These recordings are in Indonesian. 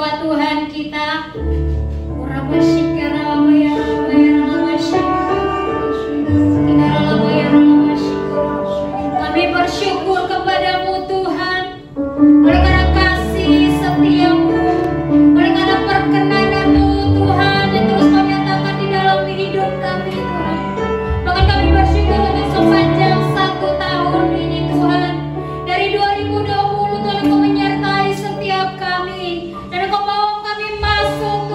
jiwa Tuhan kita. Kami bersyukur kepadamu Tuhan, oleh karena kasih setiamu, oleh karena perkenananmu Tuhan yang terus kami nyatakan di dalam hidup kami Tuhan. Bahkan kami bersyukur untuk sepanjang 1 tahun ini Tuhan. Dari 2020 Tuhan Engkau menyertai setiap kami, dan Engkau mau kami masuk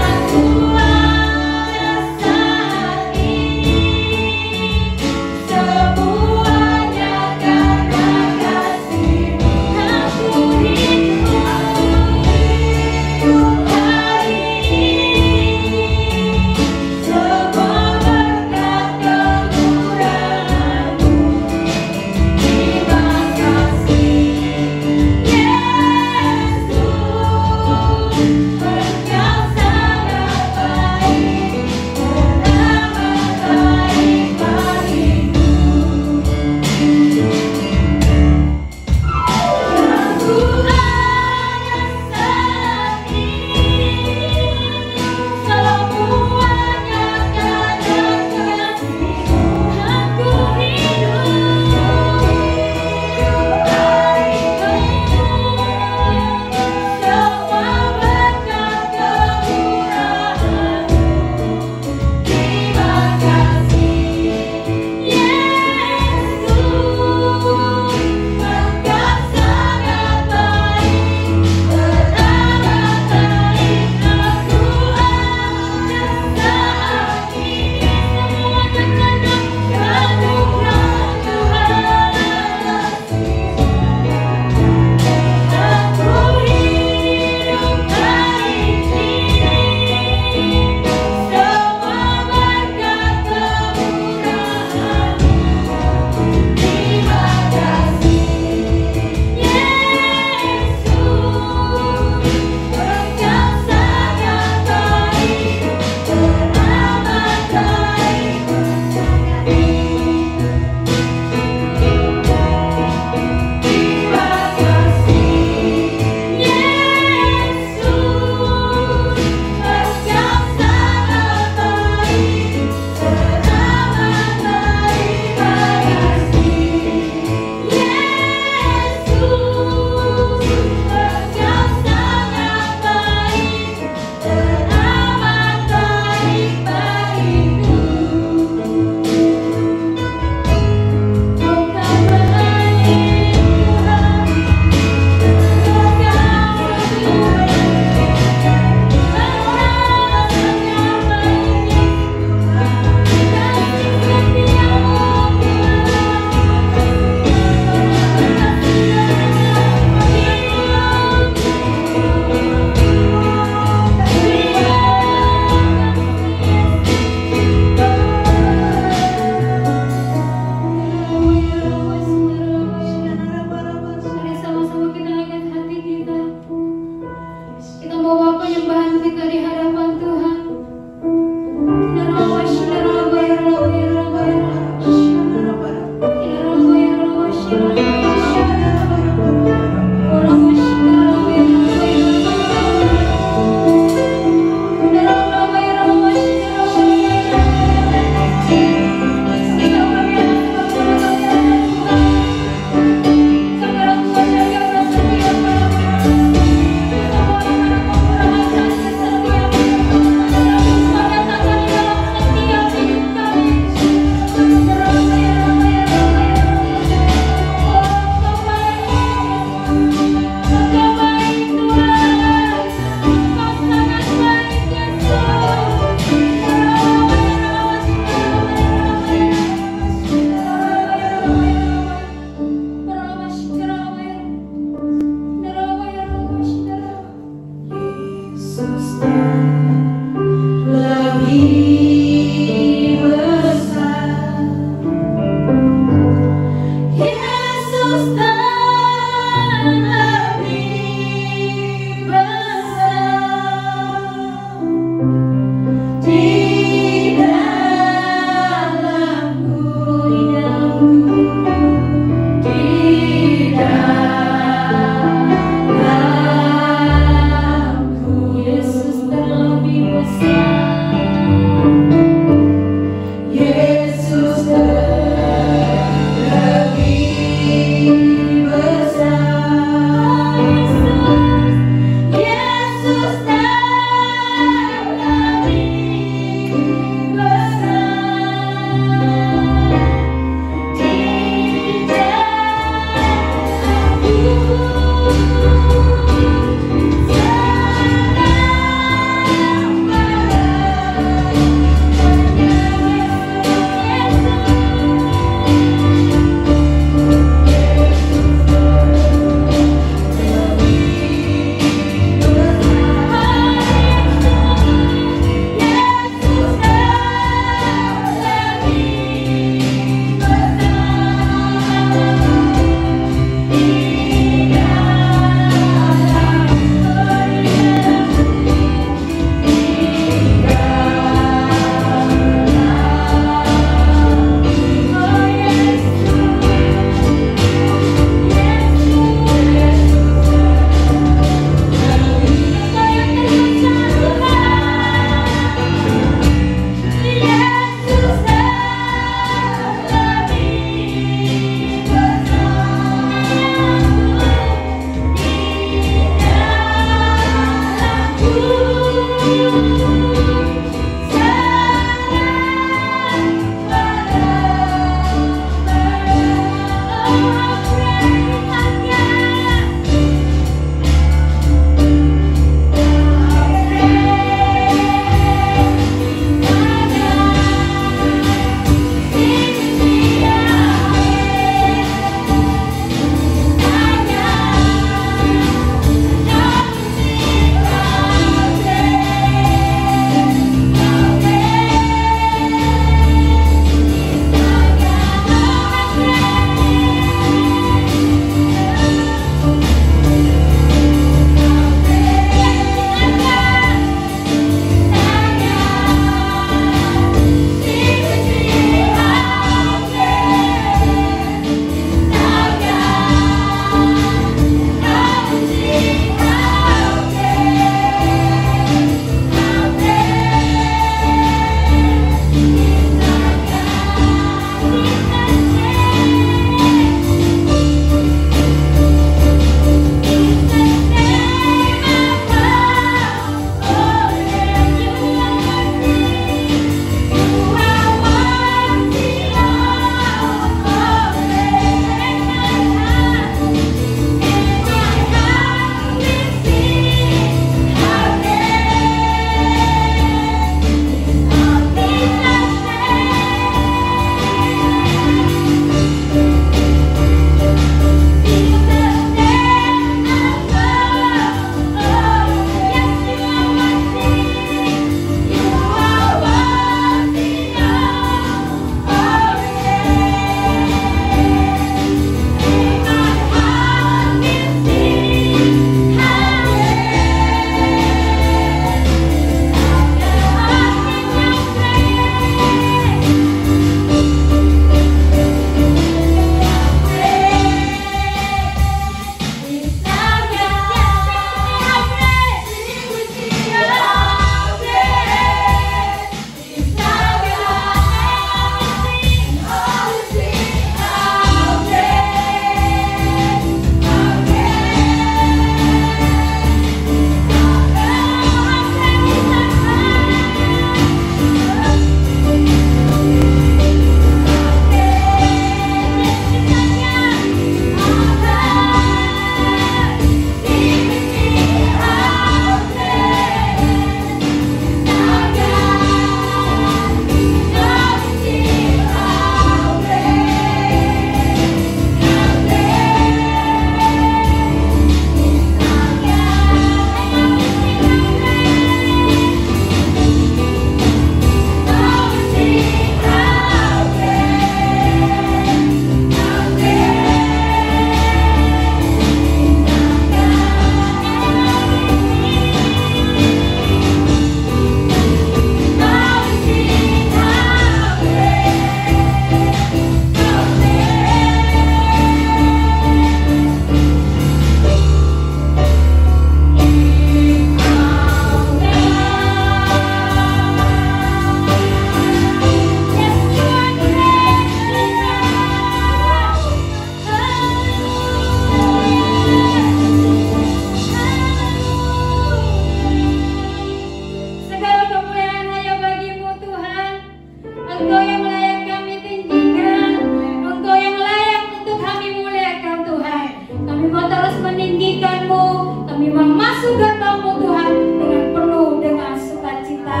panggilan-Mu. Kami masuk gerbang-Mu Tuhan dengan penuh dengan sukacita.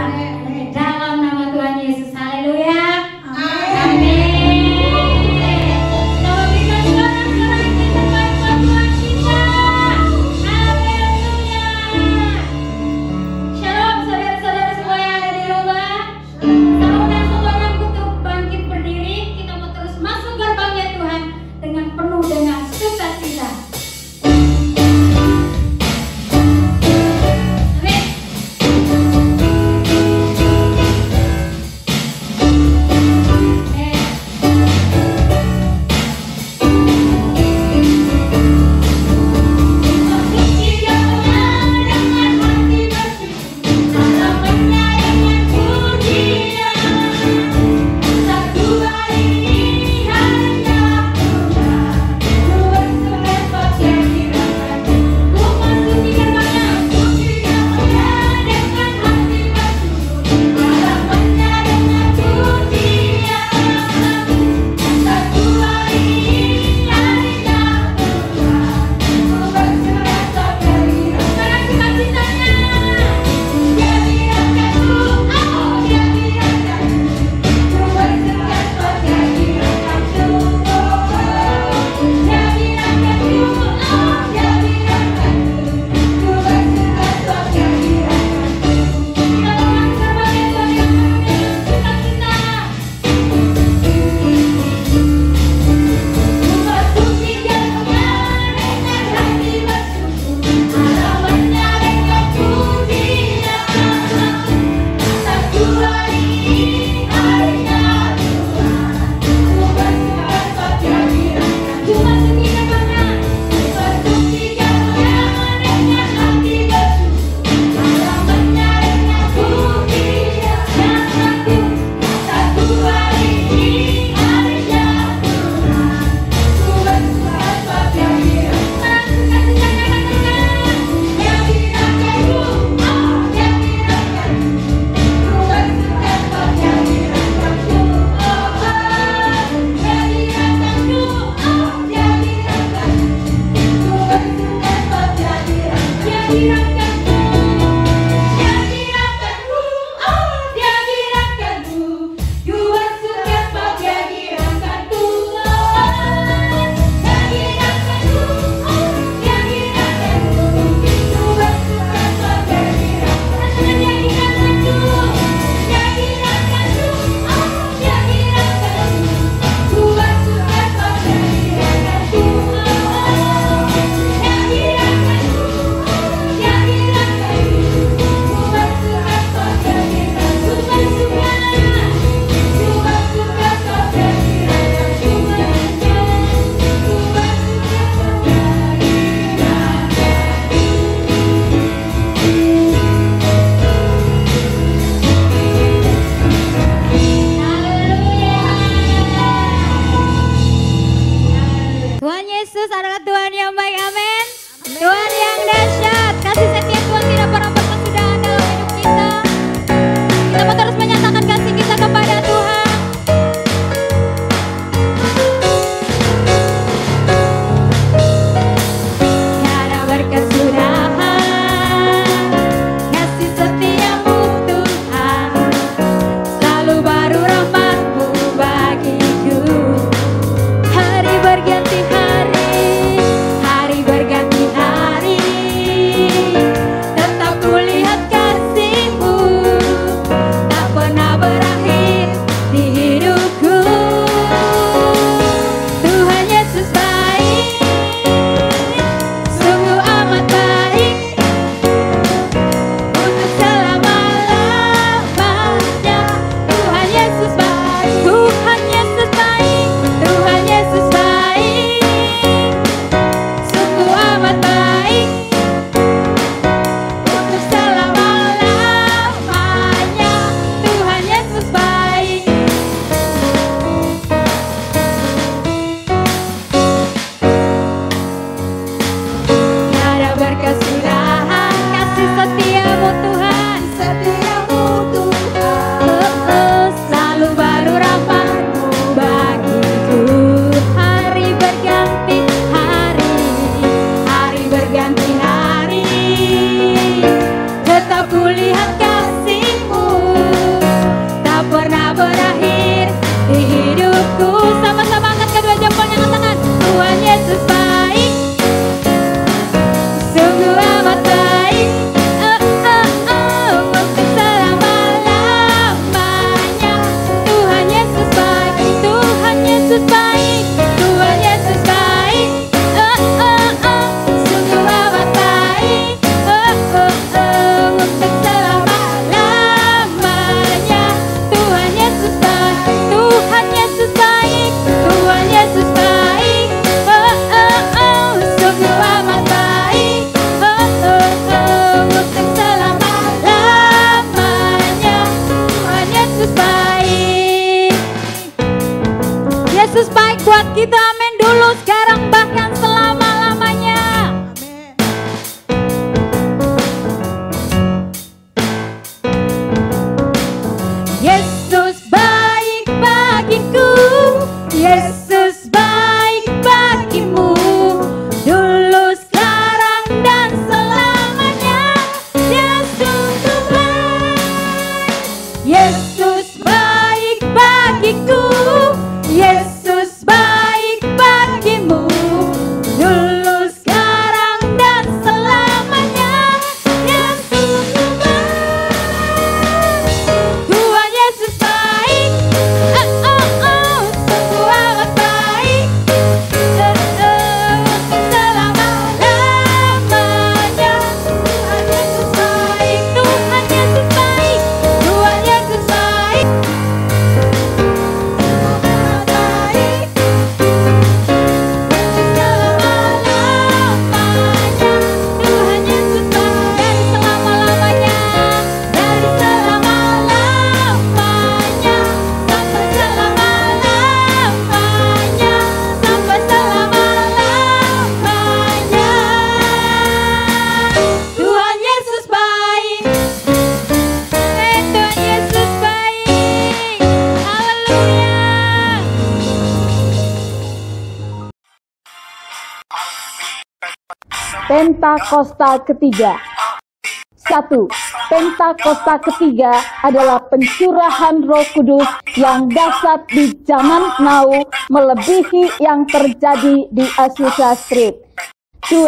Dalam nama Tuhan Yesus, haleluya. Amin. Kita berikan suara-suara yang terbaik buat Tuhan kita. Haleluya. Shalom saudara-saudara semua yang ada di rumah. Kita undang semuanya untuk bangkit berdiri. Kita mau terus masuk gerbangnya Tuhan dengan penuh dengan sukacita. Amin. hidupku. Sama-sama angkat kedua jempolnya ke tangan. Tuhan Yesus baik, sungguh amat baik. Untuk selama-lamanya. Tuhan Yesus baik, Tuhan Yesus baik, Tuhan Yesus baik. Sungguh amat baik. Untuk selama-lamanya. Tuhan Yesus baik, Tuhan Yesus baik, Tuhan Yesus baik. Sungguh amat baik. Untuk selama-lamanya. Tuhan Yesus baik. Yesus baik buat kita, amin dulu, sekarang bahkan selama-lamanya. Yesus baik bagiku, Yesus baik bagimu, dulu, sekarang, dan selamanya. Dia sungguh baik. Yesus baik bagiku, Yesus baik bagimu, dulu, sekarang, dan selamanya. Dia sungguh baik. Tuhan Yesus baik. Sungguh amat baik. Untuk selama-lamanya. Tuhan Yesus baik, Tuhan Yesus baik, Tuhan Yesus baik. Pentakosta ketiga. 1. Pentakosta ketiga adalah pencurahan Roh Kudus yang dahsyat di zaman now, melebihi yang terjadi di Azusa Street. 2.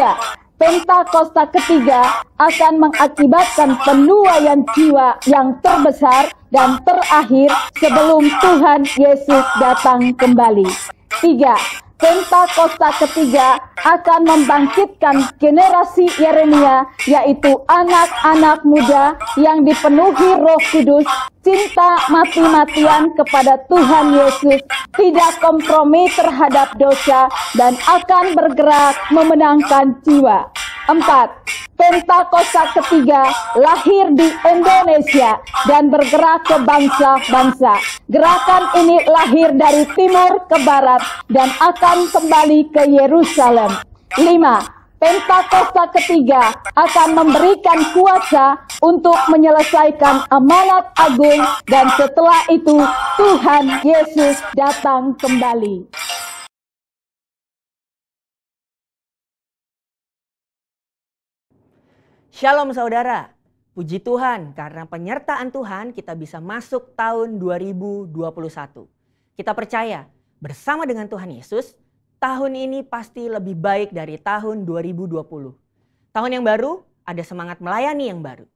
Pentakosta ketiga akan mengakibatkan penuaian jiwa yang terbesar dan terakhir sebelum Tuhan Yesus datang kembali. 3. Pentakosta ketiga akan membangkitkan generasi Yeremia, yaitu anak-anak muda yang dipenuhi Roh Kudus, cinta mati-matian kepada Tuhan Yesus, tidak kompromi terhadap dosa, dan akan bergerak memenangkan jiwa. 4. Pentakosta ketiga lahir di Indonesia dan bergerak ke bangsa-bangsa. Gerakan ini lahir dari timur ke barat dan akan kembali ke Yerusalem. 5. Pentakosta ketiga akan memberikan kuasa untuk menyelesaikan amanat agung, dan setelah itu Tuhan Yesus datang kembali. Shalom saudara, puji Tuhan karena penyertaan Tuhan kita bisa masuk tahun 2021. Kita percaya bersama dengan Tuhan Yesus, tahun ini pasti lebih baik dari tahun 2020. Tahun yang baru, ada semangat melayani yang baru.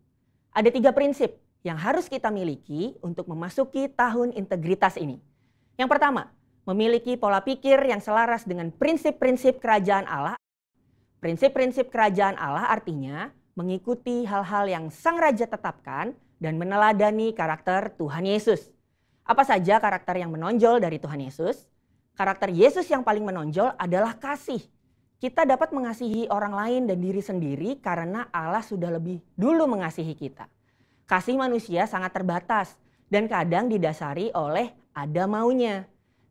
Ada 3 prinsip yang harus kita miliki untuk memasuki tahun integritas ini. Yang pertama, memiliki pola pikir yang selaras dengan prinsip-prinsip kerajaan Allah. Prinsip-prinsip kerajaan Allah artinya mengikuti hal-hal yang Sang Raja tetapkan dan meneladani karakter Tuhan Yesus. Apa saja karakter yang menonjol dari Tuhan Yesus? Karakter Yesus yang paling menonjol adalah kasih. Kita dapat mengasihi orang lain dan diri sendiri karena Allah sudah lebih dulu mengasihi kita. Kasih manusia sangat terbatas dan kadang didasari oleh ada maunya.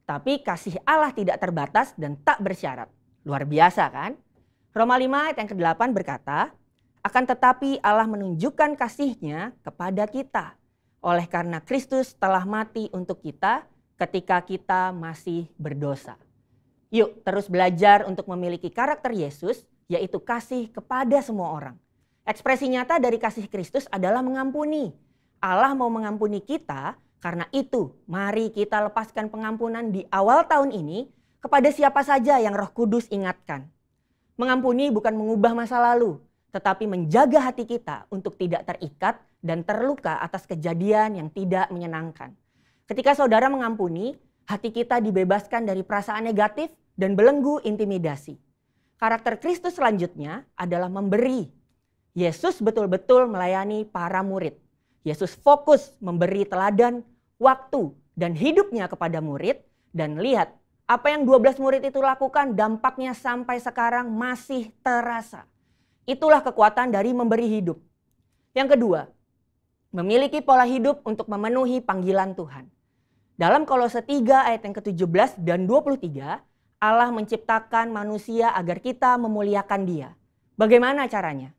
Tapi kasih Allah tidak terbatas dan tak bersyarat. Luar biasa kan? Roma 5 ayat yang ke-8 berkata, akan tetapi Allah menunjukkan kasih-Nya kepada kita oleh karena Kristus telah mati untuk kita ketika kita masih berdosa. Yuk terus belajar untuk memiliki karakter Yesus, yaitu kasih kepada semua orang. Ekspresi nyata dari kasih Kristus adalah mengampuni. Allah mau mengampuni kita Karena itu, mari kita lepaskan pengampunan di awal tahun ini kepada siapa saja yang Roh Kudus ingatkan. Mengampuni bukan mengubah masa lalu, tetapi menjaga hati kita untuk tidak terikat dan terluka atas kejadian yang tidak menyenangkan. Ketika saudara mengampuni, hati kita dibebaskan dari perasaan negatif dan belenggu intimidasi. Karakter Kristus selanjutnya adalah memberi. Yesus betul-betul melayani para murid. Yesus fokus memberi teladan, waktu, dan hidupnya kepada murid. Dan lihat, apa yang 12 murid itu lakukan dampaknya sampai sekarang masih terasa. Itulah kekuatan dari memberi hidup. Yang kedua, memiliki pola hidup untuk memenuhi panggilan Tuhan. Dalam Kolose 3 ayat yang ke-17 dan 23, Allah menciptakan manusia agar kita memuliakan Dia. Bagaimana caranya?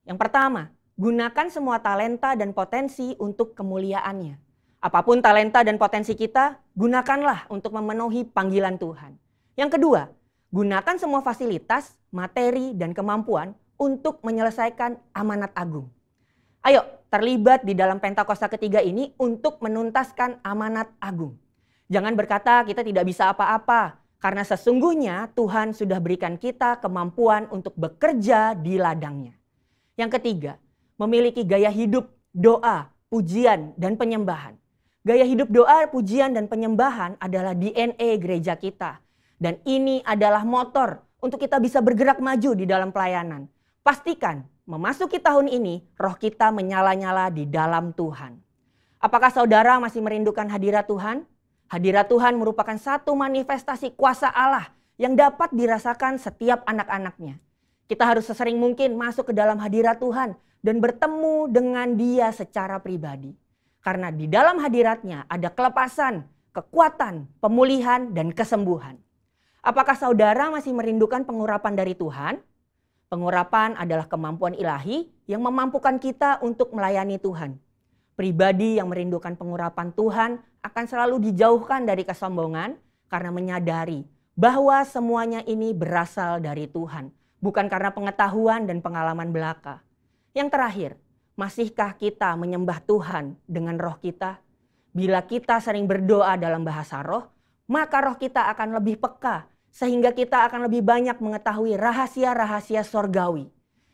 Yang pertama, gunakan semua talenta dan potensi untuk kemuliaannya. Apapun talenta dan potensi kita, gunakanlah untuk memenuhi panggilan Tuhan. Yang kedua, gunakan semua fasilitas, materi, dan kemampuan untuk menyelesaikan amanat agung. Ayo, terlibat di dalam Pentakosta ketiga ini untuk menuntaskan amanat agung. Jangan berkata kita tidak bisa apa-apa, karena sesungguhnya Tuhan sudah berikan kita kemampuan untuk bekerja di ladangnya. Yang ketiga, memiliki gaya hidup, doa, pujian, dan penyembahan. Gaya hidup doa, pujian, dan penyembahan adalah DNA gereja kita. Dan ini adalah motor untuk kita bisa bergerak maju di dalam pelayanan. Pastikan memasuki tahun ini roh kita menyala-nyala di dalam Tuhan. Apakah saudara masih merindukan hadirat Tuhan? Hadirat Tuhan merupakan satu manifestasi kuasa Allah yang dapat dirasakan setiap anak-anaknya. Kita harus sesering mungkin masuk ke dalam hadirat Tuhan dan bertemu dengan Dia secara pribadi. Karena di dalam hadiratnya ada kelepasan, kekuatan, pemulihan, dan kesembuhan. Apakah saudara masih merindukan pengurapan dari Tuhan? Pengurapan adalah kemampuan ilahi yang memampukan kita untuk melayani Tuhan. Pribadi yang merindukan pengurapan Tuhan akan selalu dijauhkan dari kesombongan karena menyadari bahwa semuanya ini berasal dari Tuhan, bukan karena pengetahuan dan pengalaman belaka. Yang terakhir, masihkah kita menyembah Tuhan dengan roh kita? Bila kita sering berdoa dalam bahasa roh, maka roh kita akan lebih peka, sehingga kita akan lebih banyak mengetahui rahasia-rahasia sorgawi.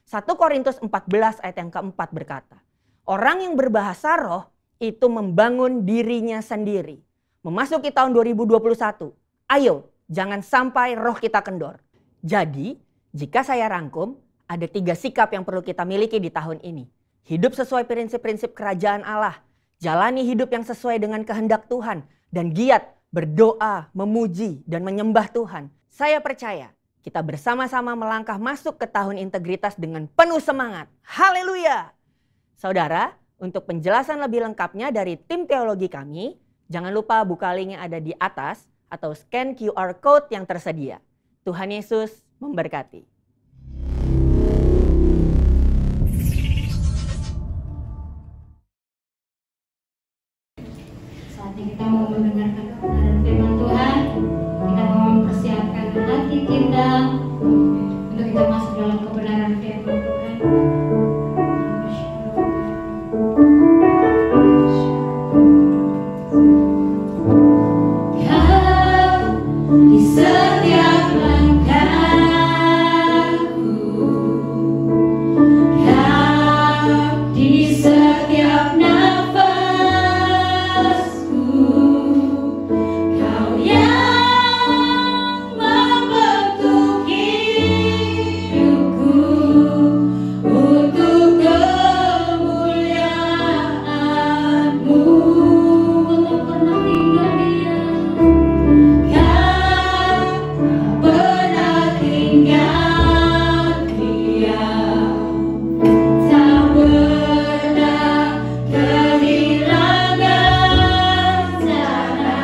1 Korintus 14 ayat yang keempat berkata, orang yang berbahasa roh itu membangun dirinya sendiri. Memasuki tahun 2021, ayo jangan sampai roh kita kendor. Jadi, jika saya rangkum, ada 3 sikap yang perlu kita miliki di tahun ini. Hidup sesuai prinsip-prinsip kerajaan Allah, jalani hidup yang sesuai dengan kehendak Tuhan, dan giat berdoa, memuji, dan menyembah Tuhan. Saya percaya kita bersama-sama melangkah masuk ke tahun integritas dengan penuh semangat. Haleluya! Saudara, untuk penjelasan lebih lengkapnya dari tim teologi kami, jangan lupa buka link yang ada di atas atau scan QR Code yang tersedia. Tuhan Yesus memberkati. Saatnya kita mau mendengarkan kebenaran firman Tuhan. Kita mau mempersiapkan hati kita untuk kita masuk dalam kebenaran firman Tuhan. Di setiap langkahku, di setiap nafasku, Kau yang membentuk hidupku untuk kemuliaan-Mu. Kau tak pernah tinggal diam, tak pernah kehilangan cara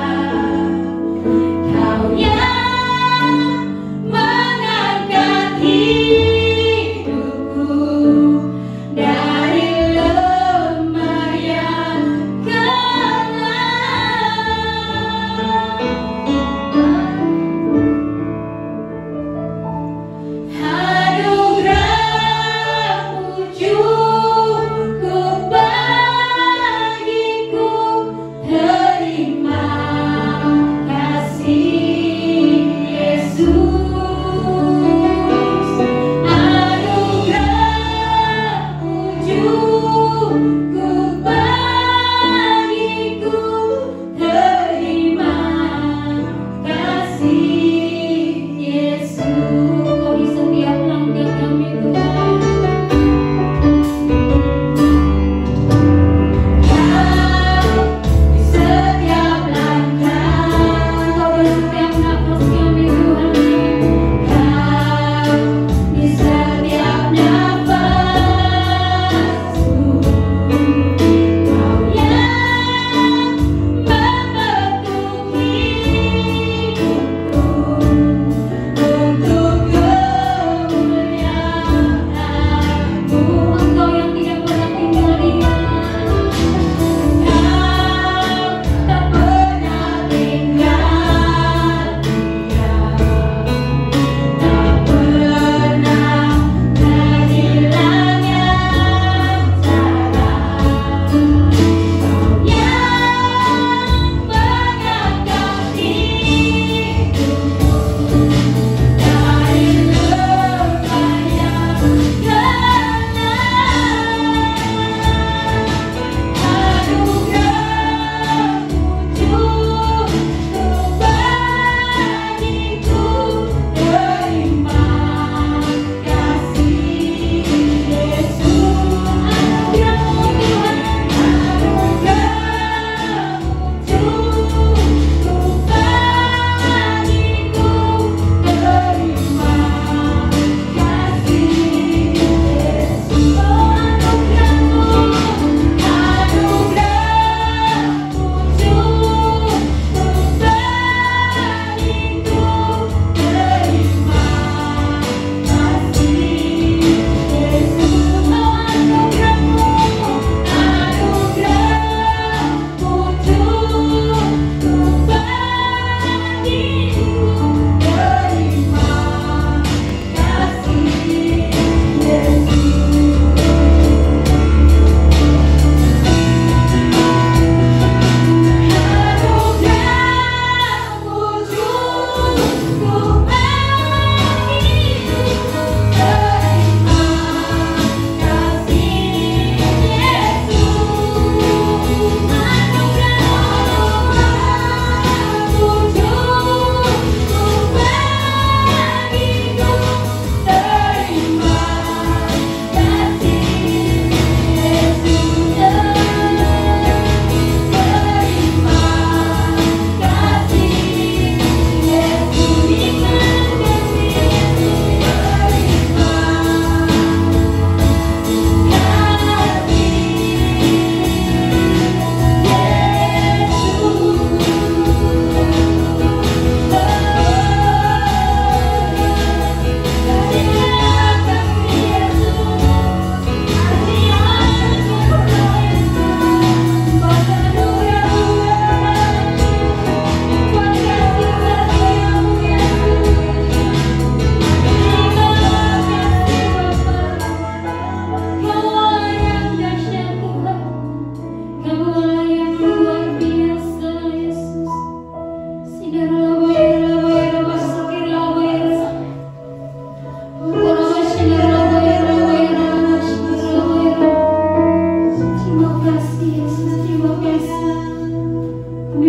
Kami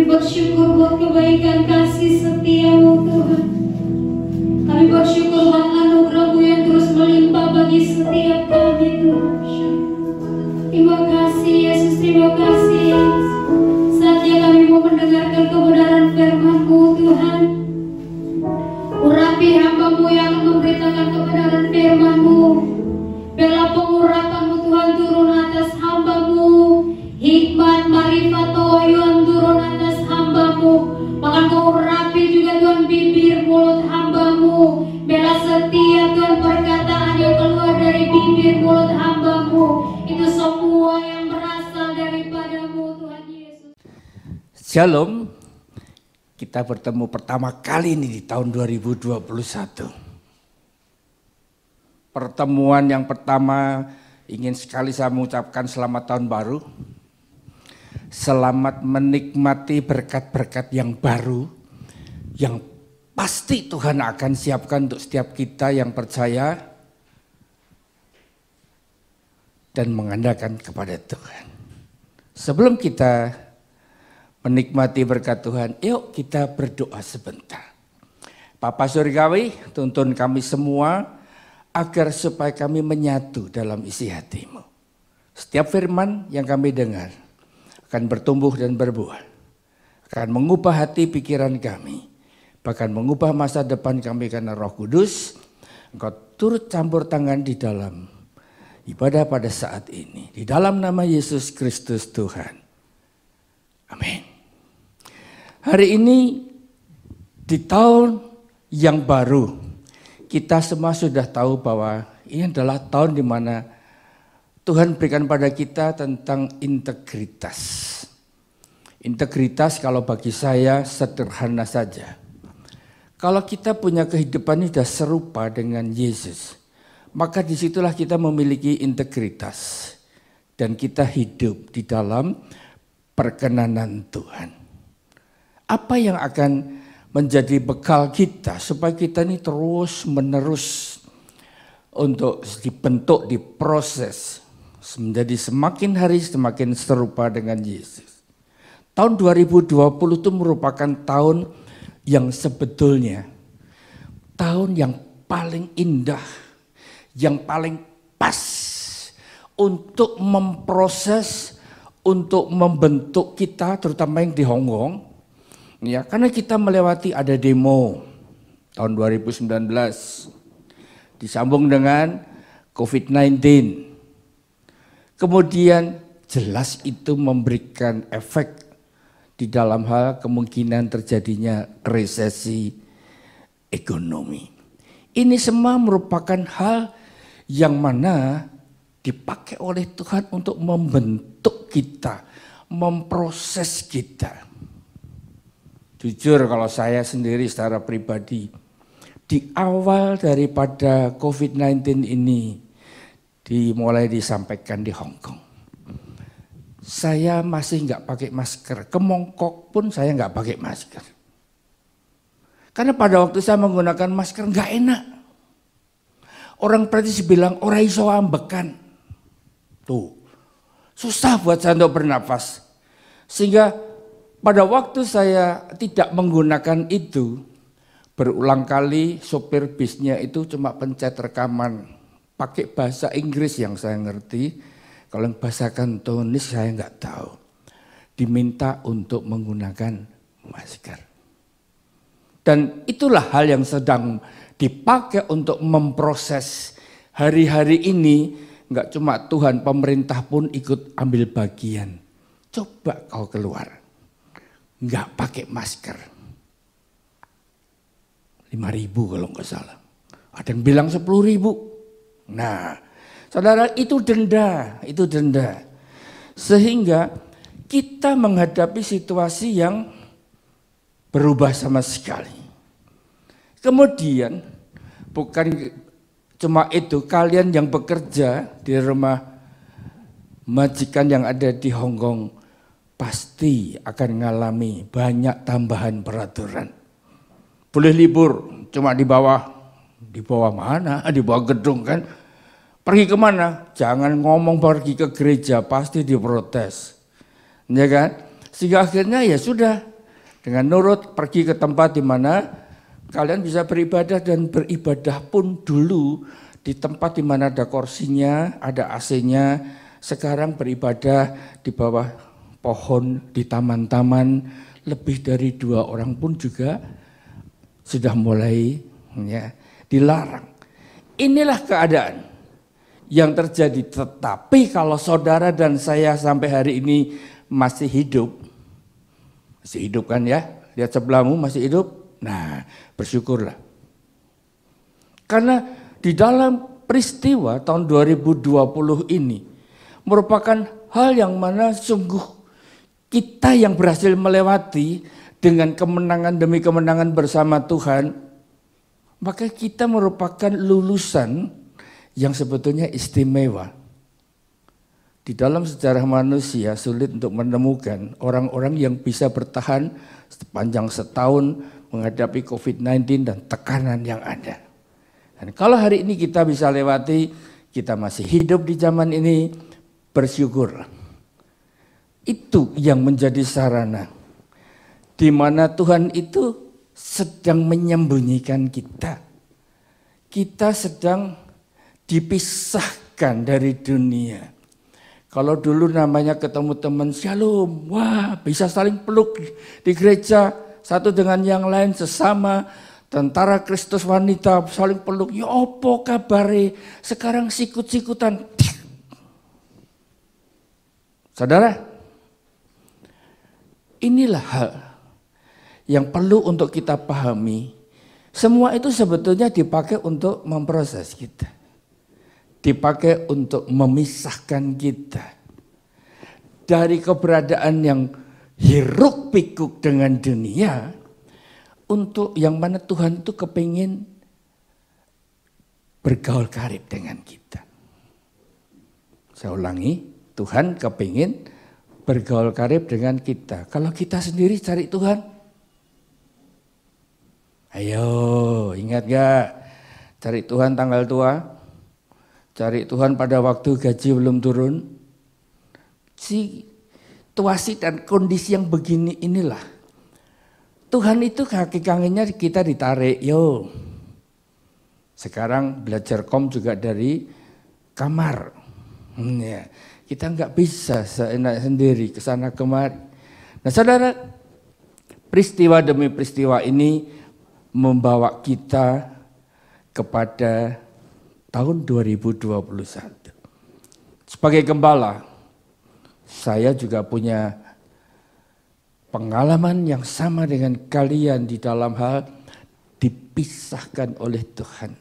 bersyukur buat kebaikan kasih setiamu Tuhan. Kami bersyukur buat anugerah-Mu yang terus melimpah bagi setiap kami Tuhan. Terima kasih Yesus, terima kasih Yesus. Saatnya kami mau mendengarkan kebenaran firman-Mu Tuhan. Urapi hamba-Mu yang memberitakan kebenaran firman-Mu. Biarlah pengurapan-Mu Tuhan turun atas hamba-Mu. Hikmat, marifat, pewahyuan turun atas hamba-Mu. Bahkan Kau urapi juga Tuhan bibir mulut hamba-Mu. Biarlah setiap Tuhan perkataan yang keluar dari bibir mulut hamba-Mu itu semua yang berasal daripada-Mu Tuhan Yesus. Shalom, kita bertemu pertama kali ini di tahun 2021. Pertemuan yang pertama ingin sekali saya mengucapkan selamat tahun baru. Selamat menikmati berkat-berkat yang baru yang pasti Tuhan akan siapkan untuk setiap kita yang percaya dan mengandalkan kepada Tuhan. Sebelum kita menikmati berkat Tuhan, yuk kita berdoa sebentar. Bapa Surgawi, tuntun kami semua agar supaya kami menyatu dalam isi hati-Mu. Setiap firman yang kami dengar akan bertumbuh dan berbuah, akan mengubah hati pikiran kami, bahkan mengubah masa depan kami karena Roh Kudus. Engkau turut campur tangan di dalam ibadah pada saat ini. Di dalam nama Yesus Kristus Tuhan. Amin. Hari ini di tahun yang baru, kita semua sudah tahu bahwa ini adalah tahun di mana Tuhan berikan pada kita tentang integritas. Integritas kalau bagi saya sederhana saja. Kalau kita punya kehidupan ini sudah serupa dengan Yesus, maka disitulah kita memiliki integritas. Dan kita hidup di dalam perkenanan Tuhan. Apa yang akan menjadi bekal kita supaya kita ini terus menerus untuk dibentuk, diproses menjadi semakin hari semakin serupa dengan Yesus. Tahun 2020 itu merupakan tahun yang sebetulnya tahun yang paling indah, yang paling pas untuk memproses, untuk membentuk kita, terutama yang di Hong Kong. Ya, karena kita melewati ada demo tahun 2019, disambung dengan COVID-19. Kemudian jelas itu memberikan efek di dalam hal kemungkinan terjadinya resesi ekonomi. Ini semua merupakan hal yang mana dipakai oleh Tuhan untuk membentuk kita, memproses kita. Jujur kalau saya sendiri secara pribadi, di awal daripada COVID-19 ini dimulai disampaikan di Hong Kong, saya masih nggak pakai masker, ke Mongkok pun saya nggak pakai masker. Karena pada waktu saya menggunakan masker nggak enak. Orang praktis bilang orang iso ambekan. Tuh, susah buat saya untuk bernafas. Sehingga pada waktu saya tidak menggunakan itu, berulang kali sopir bisnya itu cuma pencet rekaman pakai bahasa Inggris yang saya ngerti, kalau yang bahasa Kantonis saya nggak tahu. Diminta untuk menggunakan masker. Dan itulah hal yang sedang dipakai untuk memproses hari-hari ini. Nggak cuma Tuhan, pemerintah pun ikut ambil bagian. Coba kau keluar, nggak pakai masker. 5.000 kalau nggak salah. Ada yang bilang 10.000. Nah, saudara, itu denda. Sehingga kita menghadapi situasi yang berubah sama sekali. Kemudian bukan cuma itu, kalian yang bekerja di rumah majikan yang ada di Hong Kong pasti akan mengalami banyak tambahan peraturan. Boleh libur, cuma di bawah mana? Di bawah gedung kan? Pergi kemana? Jangan ngomong pergi ke gereja, pasti diprotes. Ya kan? Sehingga akhirnya ya sudah, dengan nurut pergi ke tempat di mana kalian bisa beribadah, dan beribadah pun dulu di tempat di mana ada kursinya, ada AC-nya. Sekarang beribadah di bawah pohon, di taman-taman, lebih dari 2 orang pun juga sudah mulai ya, dilarang. Inilah keadaan yang terjadi. Tetapi kalau saudara dan saya sampai hari ini masih hidup kan ya, lihat sebelahmu masih hidup, nah bersyukurlah. Karena di dalam peristiwa tahun 2020 ini merupakan hal yang mana sungguh kita yang berhasil melewati dengan kemenangan demi kemenangan bersama Tuhan, maka kita merupakan lulusan yang sebetulnya istimewa. Di dalam sejarah manusia sulit untuk menemukan orang-orang yang bisa bertahan sepanjang setahun menghadapi COVID-19 dan tekanan yang ada. Dan kalau hari ini kita bisa lewati, kita masih hidup di zaman ini, bersyukur. Itu yang menjadi sarana di mana Tuhan itu sedang menyembunyikan kita. Kita sedang dipisahkan dari dunia. Kalau dulu namanya ketemu teman shalom, wah bisa saling peluk di gereja, satu dengan yang lain sesama tentara Kristus wanita saling peluk. Ya opo kabare, sekarang sikut-sikutan. Saudara, inilah hal yang perlu untuk kita pahami. Semua itu sebetulnya dipakai untuk memproses kita. Dipakai untuk memisahkan kita dari keberadaan yang hiruk pikuk dengan dunia, untuk yang mana Tuhan itu kepingin bergaul karib dengan kita. Saya ulangi, Tuhan kepingin bergaul karib dengan kita. Kalau kita sendiri cari Tuhan, ayo ingat gak cari Tuhan tanggal tua? Cari Tuhan pada waktu gaji belum turun. Situasi dan kondisi yang begini inilah. Tuhan itu kaki kangennya kita ditarik. Yo. Sekarang belajar juga dari kamar. Ya. Kita nggak bisa seenak sendiri kesana kemari. Nah saudara, peristiwa demi peristiwa ini membawa kita kepada tahun 2021. Sebagai gembala, saya juga punya pengalaman yang sama dengan kalian di dalam hal dipisahkan oleh Tuhan.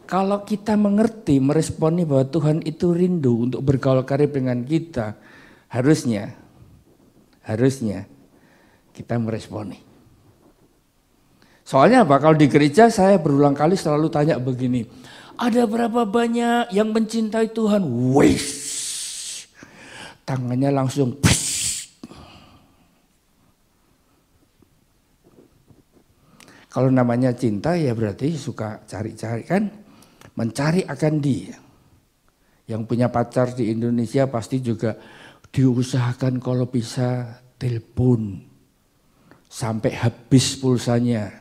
Kalau kita mengerti, meresponi bahwa Tuhan itu rindu untuk bergaul karib dengan kita, harusnya kita meresponi. Soalnya apa? Kalau di gereja saya berulang kali selalu tanya begini, ada berapa banyak yang mencintai Tuhan? Wish, tangannya langsung. Kalau namanya cinta ya berarti suka cari-cari kan, mencari akan dia. Yang punya pacar di Indonesia pasti juga diusahakan kalau bisa telepon sampai habis pulsanya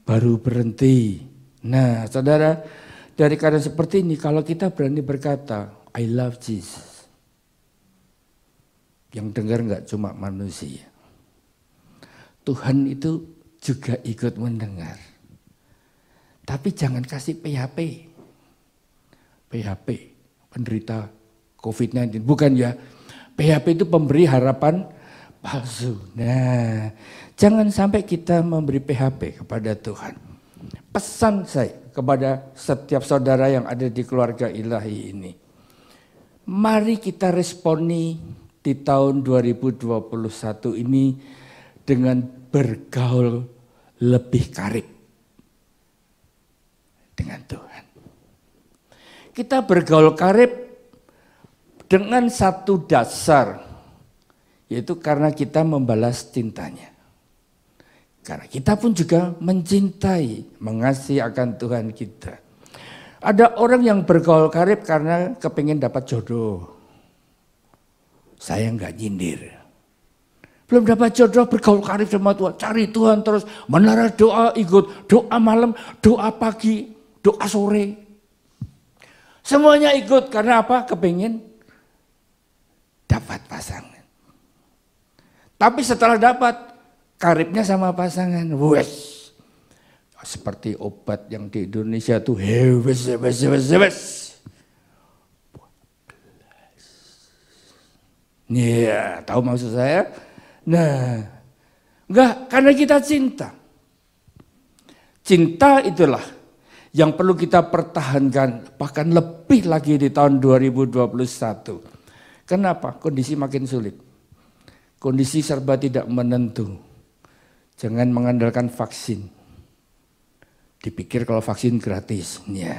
baru berhenti. Nah, saudara, dari keadaan seperti ini, kalau kita berani berkata, I love Jesus. Yang dengar nggak cuma manusia. Tuhan itu juga ikut mendengar. Tapi jangan kasih PHP. PHP, penderita COVID-19. Bukan ya, PHP itu pemberi harapan palsu. Nah, jangan sampai kita memberi PHP kepada Tuhan. Pesan saya kepada setiap saudara yang ada di keluarga ilahi ini. Mari kita responi di tahun 2021 ini dengan bergaul lebih karib dengan Tuhan. Kita bergaul karib dengan satu dasar, Yaitu karena kita membalas cintanya. Karena kita pun juga mencintai, mengasihi akan Tuhan kita. Ada orang yang bergaul karib karena kepingin dapat jodoh. Saya nggak nyindir. Belum dapat jodoh bergaul karib sama Tuhan. Cari Tuhan terus, menara doa, ikut doa malam, doa pagi, doa sore. Semuanya ikut karena apa? Kepingin dapat pasangan. Tapi setelah dapat, karibnya sama pasangan. Wes. Seperti obat yang di Indonesia tuh hewes. Iya, tahu maksud saya? Nah, enggak, karena kita cinta. Cinta itulah yang perlu kita pertahankan, bahkan lebih lagi di tahun 2021. Kenapa? Kondisi makin sulit. Kondisi serba tidak menentu. Jangan mengandalkan vaksin. Dipikir kalau vaksin gratis, ya,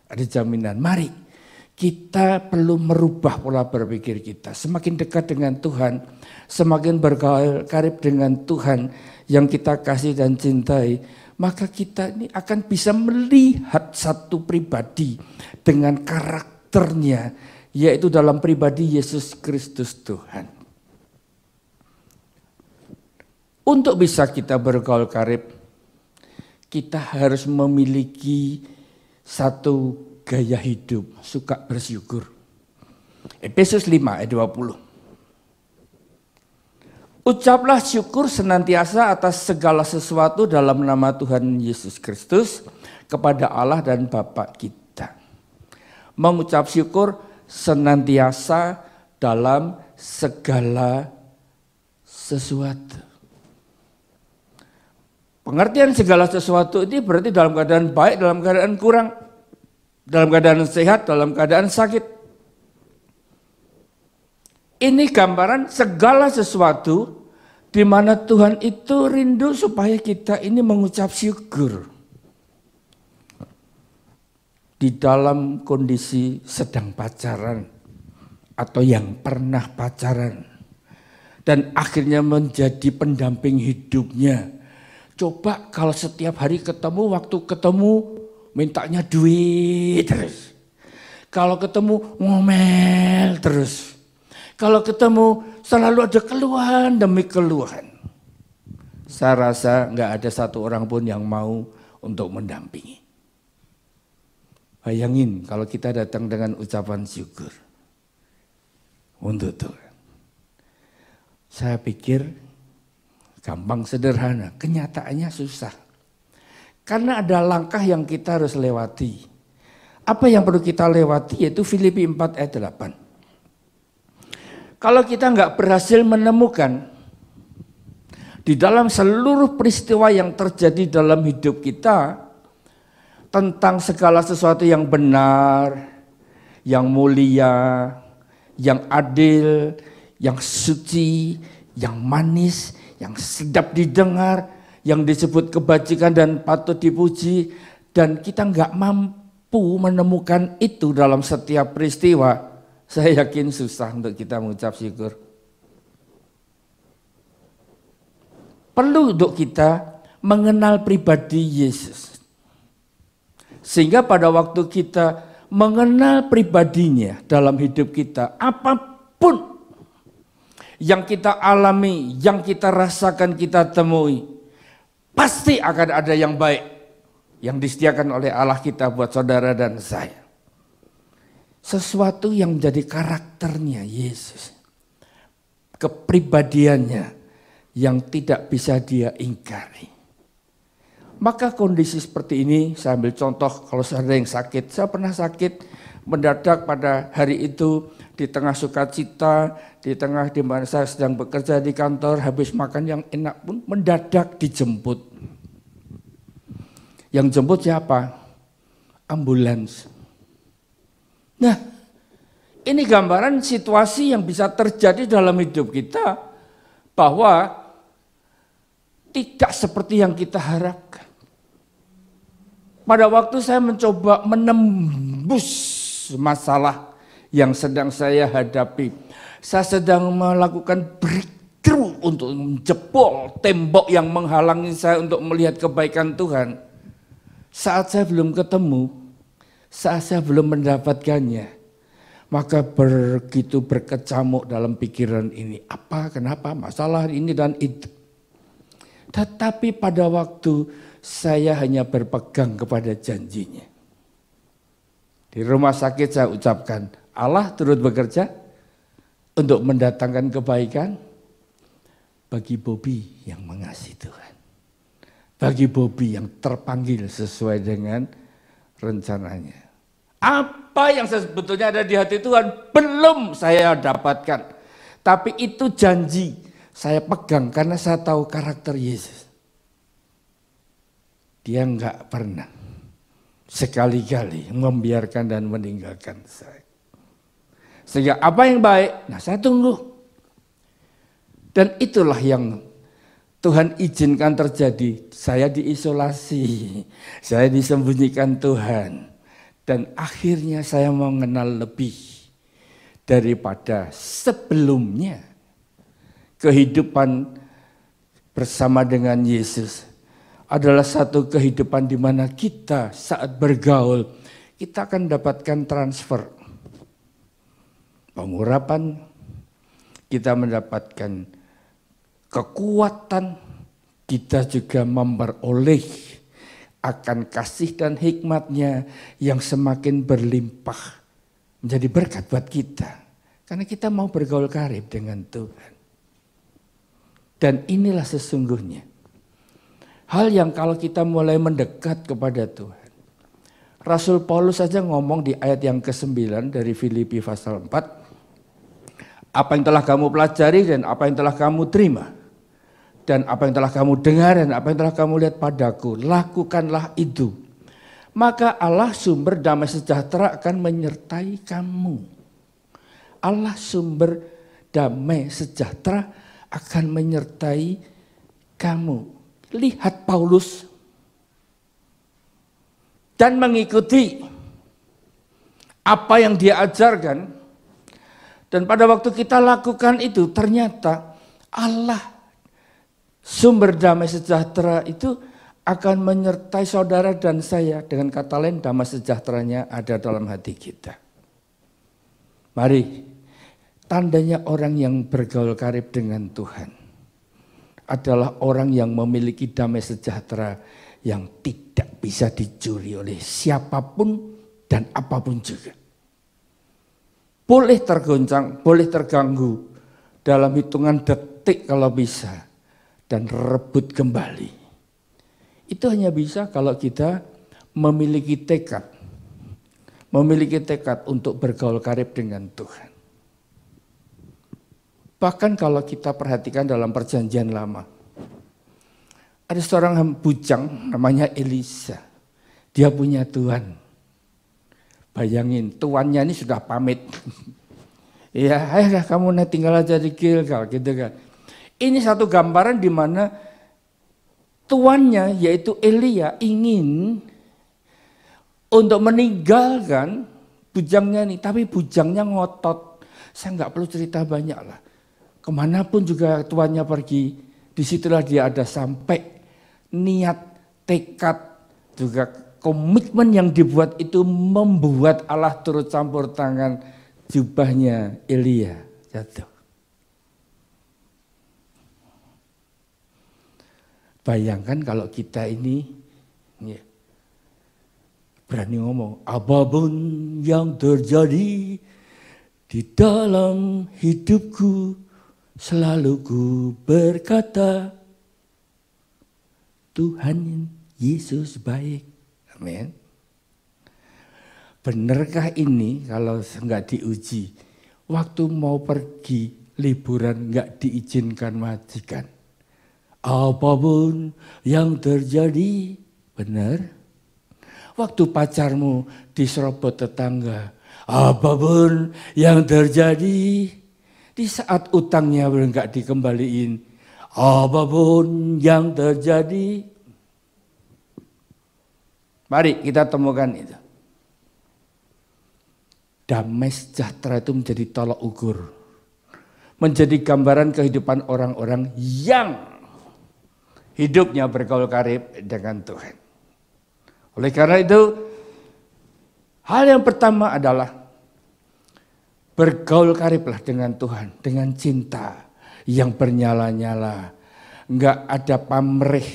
ada jaminan. Mari kita perlu merubah pola berpikir kita. Semakin dekat dengan Tuhan, semakin bergaul karib dengan Tuhan yang kita kasih dan cintai, maka kita ini akan bisa melihat satu pribadi dengan karakternya, yaitu dalam pribadi Yesus Kristus Tuhan. Untuk bisa kita bergaul karib, kita harus memiliki satu gaya hidup, suka bersyukur. Efesus 5 ayat 20. Ucaplah syukur senantiasa atas segala sesuatu dalam nama Tuhan Yesus Kristus kepada Allah dan Bapa kita. Mengucap syukur senantiasa dalam segala sesuatu. Pengertian segala sesuatu ini berarti dalam keadaan baik, dalam keadaan kurang, dalam keadaan sehat, dalam keadaan sakit. Ini gambaran segala sesuatu di mana Tuhan itu rindu supaya kita ini mengucap syukur. Di dalam kondisi sedang pacaran atau yang pernah pacaran dan akhirnya menjadi pendamping hidupnya. Coba kalau setiap hari ketemu, waktu ketemu mintanya duit terus. Kalau ketemu ngomel terus. Kalau ketemu selalu ada keluhan demi keluhan. Saya rasa nggak ada satu orang pun yang mau untuk mendampingi. Bayangin kalau kita datang dengan ucapan syukur untuk Tuhan. Saya pikir gampang, sederhana, kenyataannya susah. Karena ada langkah yang kita harus lewati. Apa yang perlu kita lewati yaitu Filipi 4 ayat 8. Kalau kita nggak berhasil menemukan di dalam seluruh peristiwa yang terjadi dalam hidup kita tentang segala sesuatu yang benar, yang mulia, yang adil, yang suci, yang manis, yang sedap didengar, yang disebut kebajikan dan patut dipuji, dan kita nggak mampu menemukan itu dalam setiap peristiwa, saya yakin susah untuk kita mengucap syukur. Perlu untuk kita mengenal pribadi Yesus. Sehingga pada waktu kita mengenal pribadinya dalam hidup kita, apapun yang kita alami, yang kita rasakan, kita temui, pasti akan ada yang baik yang disediakan oleh Allah kita buat saudara dan saya. Sesuatu yang menjadi karakternya Yesus, kepribadiannya yang tidak bisa dia ingkari. Maka kondisi seperti ini, saya ambil contoh kalau ada yang sakit. Saya pernah sakit mendadak pada hari itu, di tengah sukacita, di tengah di mana saya sedang bekerja di kantor, habis makan yang enak pun mendadak dijemput. Yang jemput siapa? Ambulans. Nah, ini gambaran situasi yang bisa terjadi dalam hidup kita, bahwa tidak seperti yang kita harapkan. Pada waktu saya mencoba menembus masalah yang sedang saya hadapi, saya sedang melakukan breakthrough untuk menjebol tembok yang menghalangi saya untuk melihat kebaikan Tuhan. Saat saya belum ketemu, saat saya belum mendapatkannya, maka begitu berkecamuk dalam pikiran ini. Apa, kenapa, masalah ini dan itu. Tetapi pada waktu saya hanya berpegang kepada janjinya. Di rumah sakit saya ucapkan, Allah turut bekerja untuk mendatangkan kebaikan bagi Bobby yang mengasihi Tuhan. Bagi Bobby yang terpanggil sesuai dengan rencananya. Apa yang sebetulnya ada di hati Tuhan belum saya dapatkan. Tapi itu janji saya pegang karena saya tahu karakter Yesus. Dia enggak pernah sekali-kali membiarkan dan meninggalkan saya. Sehingga apa yang baik, nah saya tunggu. Dan itulah yang Tuhan izinkan terjadi. Saya diisolasi, saya disembunyikan Tuhan. Dan akhirnya saya mengenal lebih daripada sebelumnya. Kehidupan bersama dengan Yesus adalah satu kehidupan di mana kita saat bergaul, kita akan dapatkan transfer. Pengurapan, kita mendapatkan kekuatan, kita juga memperoleh akan kasih dan hikmatnya yang semakin berlimpah. Menjadi berkat buat kita. Karena kita mau bergaul karib dengan Tuhan. Dan inilah sesungguhnya hal yang kalau kita mulai mendekat kepada Tuhan. Rasul Paulus saja ngomong di ayat yang ke-9 dari Filipi pasal 4. Apa yang telah kamu pelajari dan apa yang telah kamu terima. Dan apa yang telah kamu dengar dan apa yang telah kamu lihat padaku. Lakukanlah itu. Maka Allah sumber damai sejahtera akan menyertai kamu. Allah sumber damai sejahtera akan menyertai kamu. Lihat Paulus dan mengikuti apa yang dia ajarkan. Dan pada waktu kita lakukan itu ternyata Allah sumber damai sejahtera itu akan menyertai saudara dan saya. Dengan kata lain damai sejahteranya ada dalam hati kita. Mari, tandanya orang yang bergaul karib dengan Tuhan adalah orang yang memiliki damai sejahtera yang tidak bisa dicuri oleh siapapun dan apapun juga. Boleh tergoncang, boleh terganggu dalam hitungan detik kalau bisa. Dan rebut kembali. Itu hanya bisa kalau kita memiliki tekad. Memiliki tekad untuk bergaul karib dengan Tuhan. Bahkan kalau kita perhatikan dalam perjanjian lama. Ada seorang bujang namanya Elisa. Dia punya tuan. Bayangin, tuannya ini sudah pamit. Ya, ayo kamu tinggal aja di Gilgal gitu kan. Ini satu gambaran di mana tuannya yaitu Elia ingin untuk meninggalkan bujangnya ini. Tapi bujangnya ngotot. Saya nggak perlu cerita banyak lah. Kemanapun juga tuannya pergi, disitulah dia ada sampai niat, tekad, juga komitmen yang dibuat itu membuat Allah turut campur tangan jubahnya Elia jatuh. Bayangkan kalau kita ini ya, berani ngomong, apapun yang terjadi di dalam hidupku, selalu ku berkata, Tuhan Yesus baik. Amin. Benarkah ini kalau enggak diuji, waktu mau pergi liburan enggak diizinkan majikan? Apapun yang terjadi, benar. Waktu pacarmu diserobot tetangga, apapun yang terjadi, di saat utangnya belum nggak dikembaliin, apapun yang terjadi. Mari kita temukan itu. Damai sejahtera itu menjadi tolak ukur menjadi gambaran kehidupan orang-orang yang hidupnya bergaul karib dengan Tuhan. Oleh karena itu, hal yang pertama adalah bergaul kariblah dengan Tuhan, dengan cinta yang bernyala-nyala. Enggak ada pamrih,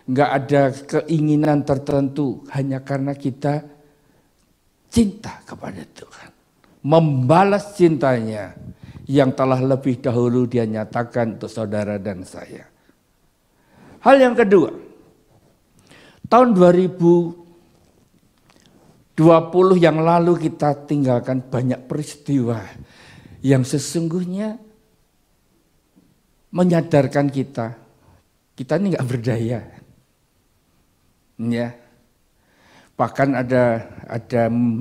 enggak ada keinginan tertentu, hanya karena kita cinta kepada Tuhan. Membalas cintanya yang telah lebih dahulu dia nyatakan untuk saudara dan saya. Hal yang kedua, tahun 2020 yang lalu kita tinggalkan banyak peristiwa yang sesungguhnya menyadarkan kita ini nggak berdaya. Ya. Bahkan ada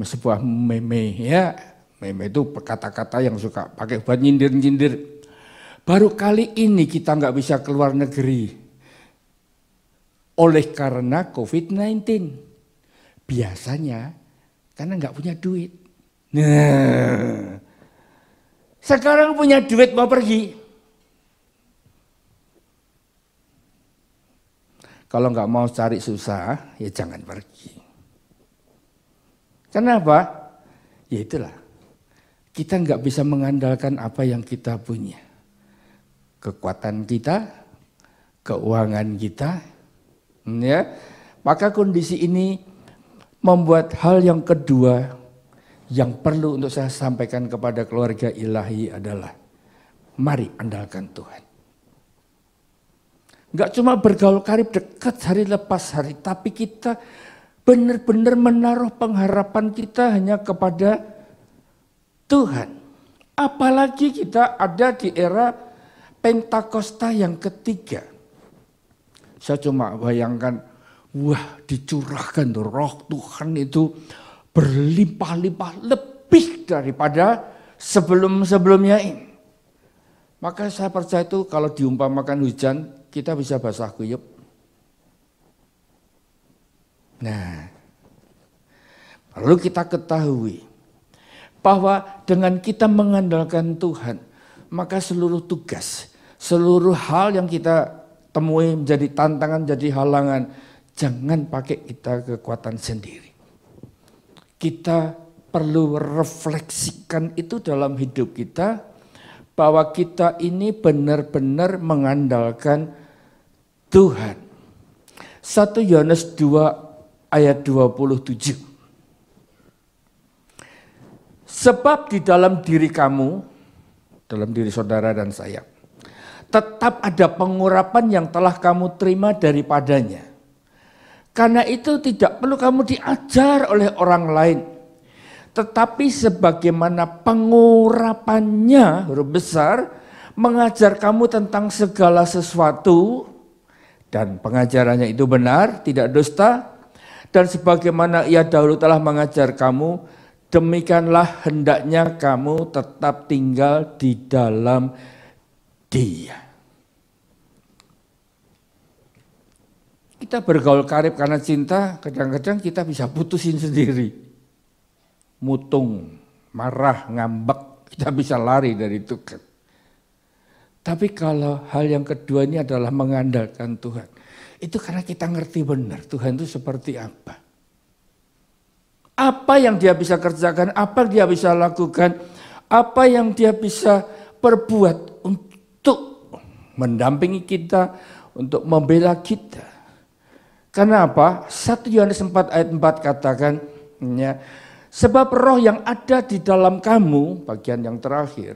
sebuah meme ya. Meme itu kata-kata yang suka pakai buat nyindir-nyindir. Baru kali ini kita nggak bisa keluar negeri oleh karena COVID-19. Biasanya karena nggak punya duit. Nah, sekarang punya duit mau pergi. Kalau nggak mau cari susah, ya jangan pergi. Kenapa? Ya itulah. Kita nggak bisa mengandalkan apa yang kita punya. Kekuatan kita, keuangan kita. Ya. Maka kondisi ini membuat hal yang kedua yang perlu untuk saya sampaikan kepada keluarga ilahi adalah mari andalkan Tuhan. Enggak cuma bergaul karib dekat hari lepas hari, tapi kita benar-benar menaruh pengharapan kita hanya kepada Tuhan. Apalagi kita ada di era Pentakosta yang ketiga. Saya cuma bayangkan, wah dicurahkan roh Tuhan itu berlimpah-limpah lebih daripada sebelum-sebelumnya ini. Maka saya percaya itu kalau diumpamakan hujan, kita bisa basah kuyup. Nah, perlu kita ketahui bahwa dengan kita mengandalkan Tuhan, maka seluruh tugas, seluruh hal yang kita temui menjadi tantangan, jadi halangan, jangan pakai kita kekuatan sendiri. Kita perlu refleksikan itu dalam hidup kita, bahwa kita ini benar-benar mengandalkan Tuhan. 1 Yohanes 2 ayat 27. Sebab di dalam diri kamu, dalam diri saudara dan saya, tetap ada pengurapan yang telah kamu terima daripadanya. Karena itu tidak perlu kamu diajar oleh orang lain. Tetapi sebagaimana pengurapannya, huruf besar, mengajar kamu tentang segala sesuatu, dan pengajarannya itu benar, tidak dusta, dan sebagaimana ia dahulu telah mengajar kamu, demikianlah hendaknya kamu tetap tinggal di dalam Dia. Kita bergaul karib karena cinta, kadang-kadang kita bisa putusin sendiri. Mutung, marah, ngambek, kita bisa lari dari Tuhan. Tapi kalau hal yang kedua ini adalah mengandalkan Tuhan. Itu karena kita ngerti benar Tuhan itu seperti apa. Apa yang dia bisa kerjakan, apa dia bisa lakukan, apa yang dia bisa perbuat untuk mendampingi kita, untuk membela kita. Karena apa? 1 Yohanes 4 ayat 4 katakan, ya, sebab roh yang ada di dalam kamu, bagian yang terakhir,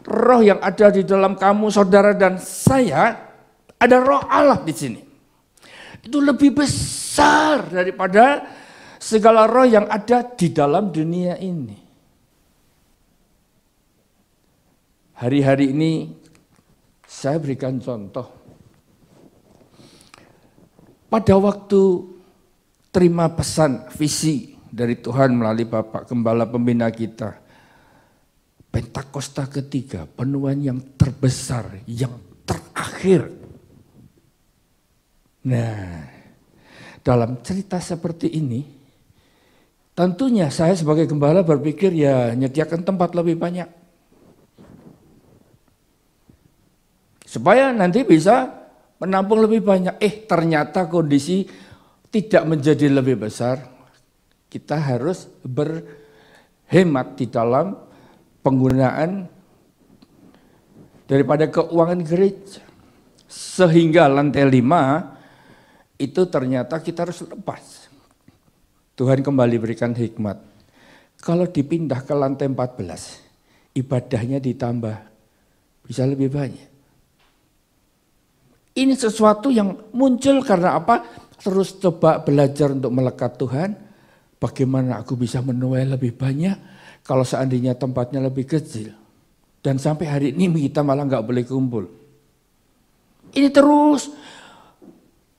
roh yang ada di dalam kamu, saudara dan saya, ada roh Allah di sini. Itu lebih besar daripada segala roh yang ada di dalam dunia ini. Hari-hari ini saya berikan contoh. Pada waktu terima pesan visi dari Tuhan melalui Bapak Gembala Pembina kita, Pentakosta ketiga, penuaian yang terbesar, yang terakhir. Nah, dalam cerita seperti ini, tentunya saya sebagai gembala berpikir ya menyediakan tempat lebih banyak. supaya nanti bisa menampung lebih banyak. Ternyata kondisi tidak menjadi lebih besar. Kita harus berhemat di dalam penggunaan daripada keuangan gereja. Sehingga lantai 5 itu ternyata kita harus lepas. Tuhan kembali berikan hikmat. Kalau dipindah ke lantai 14, ibadahnya ditambah, bisa lebih banyak. Ini sesuatu yang muncul karena apa? Terus coba belajar untuk melekat Tuhan. Bagaimana aku bisa menuai lebih banyak kalau seandainya tempatnya lebih kecil. Dan sampai hari ini kita malah nggak boleh kumpul. Ini terus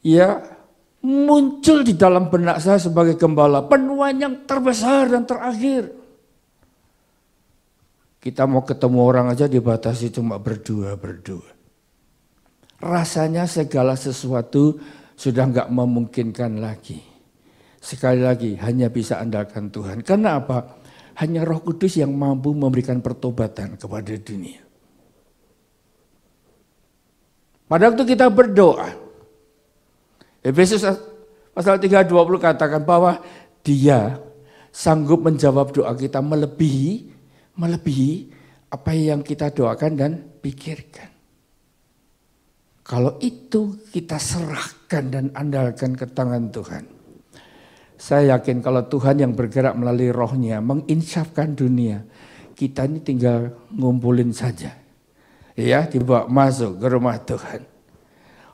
ya muncul di dalam benak saya sebagai gembala. Penuaian yang terbesar dan terakhir. Kita mau ketemu orang aja dibatasi cuma berdua. Rasanya segala sesuatu sudah nggak memungkinkan lagi. Sekali lagi hanya bisa andalkan Tuhan. Karena apa? Hanya Roh Kudus yang mampu memberikan pertobatan kepada dunia. Pada waktu kita berdoa, Efesus pasal 3:20 katakan bahwa Dia sanggup menjawab doa kita melebihi apa yang kita doakan dan pikirkan. Kalau itu kita serahkan dan andalkan ke tangan Tuhan. Saya yakin kalau Tuhan yang bergerak melalui rohnya menginsafkan dunia, kita ini tinggal ngumpulin saja. Ya, dibawa masuk ke rumah Tuhan.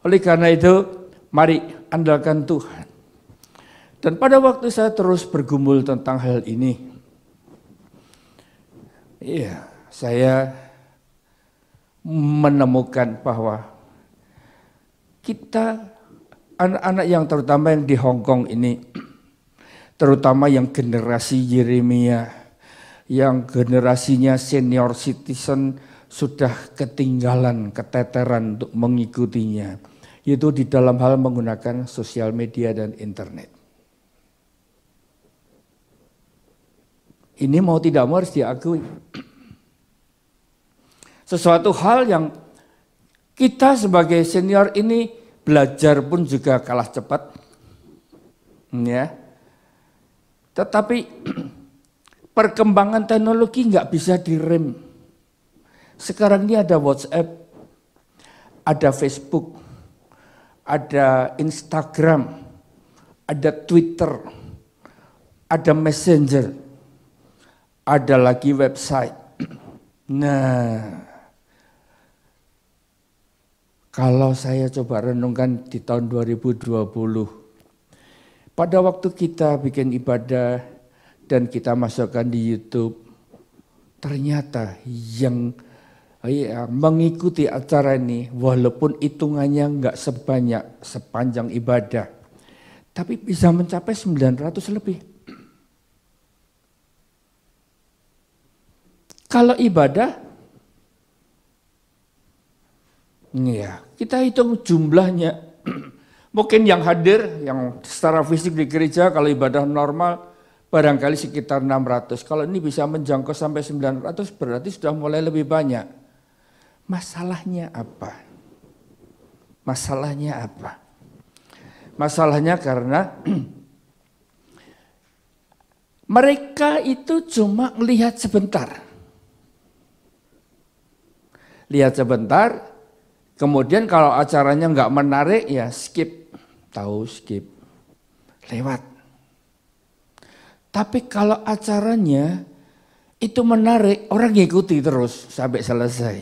Oleh karena itu, mari andalkan Tuhan. Dan pada waktu saya terus bergumul tentang hal ini, saya menemukan bahwa kita anak-anak yang terutama yang di Hong Kong ini, terutama yang generasi Yeremia, yang generasinya senior citizen sudah ketinggalan, keteteran untuk mengikutinya, yaitu di dalam hal menggunakan sosial media dan internet. Ini mau tidak mau harus diakui. Sesuatu hal yang kita sebagai senior ini belajar pun juga kalah cepat. Ya. Tetapi perkembangan teknologi nggak bisa direm. Sekarang ini ada WhatsApp, ada Facebook, ada Instagram, ada Twitter, ada Messenger, ada lagi website. Nah, kalau saya coba renungkan di tahun 2020, pada waktu kita bikin ibadah dan kita masukkan di YouTube, ternyata yang mengikuti acara ini walaupun hitungannya enggak sebanyak sepanjang ibadah, tapi bisa mencapai 900 lebih. Kalau ibadah, ya kita hitung jumlahnya. Mungkin yang hadir, yang secara fisik di gereja kalau ibadah normal barangkali sekitar 600. Kalau ini bisa menjangkau sampai 900 berarti sudah mulai lebih banyak. Masalahnya apa? Masalahnya apa? Masalahnya karena mereka itu cuma lihat sebentar. Lihat sebentar, kemudian kalau acaranya nggak menarik ya skip, skip, lewat. Tapi kalau acaranya itu menarik, orang ngikuti terus sampai selesai.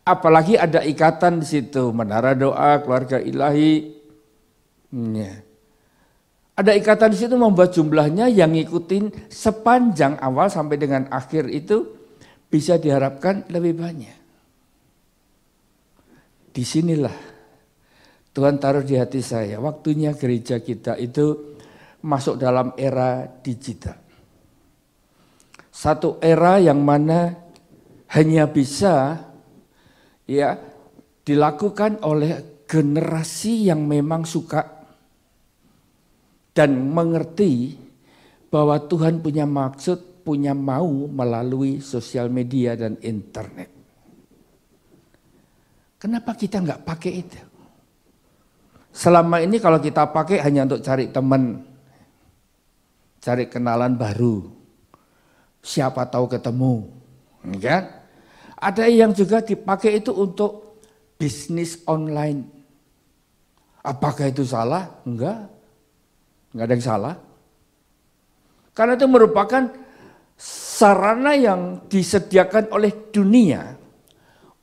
Apalagi ada ikatan di situ, menara doa, keluarga ilahi. Ya. Ada ikatan di situ membuat jumlahnya yang ngikutin sepanjang awal sampai dengan akhir itu bisa diharapkan lebih banyak. Disinilah Tuhan taruh di hati saya, waktunya gereja kita itu masuk dalam era digital. Satu era yang mana hanya bisa ya dilakukan oleh generasi yang memang suka dan mengerti bahwa Tuhan punya maksud, punya mau melalui sosial media dan internet. Kenapa kita nggak pakai itu? Selama ini kalau kita pakai hanya untuk cari teman, cari kenalan baru, siapa tahu ketemu, kan? Ada yang juga dipakai itu untuk bisnis online. Apakah itu salah? Enggak ada yang salah. Karena itu merupakan sarana yang disediakan oleh dunia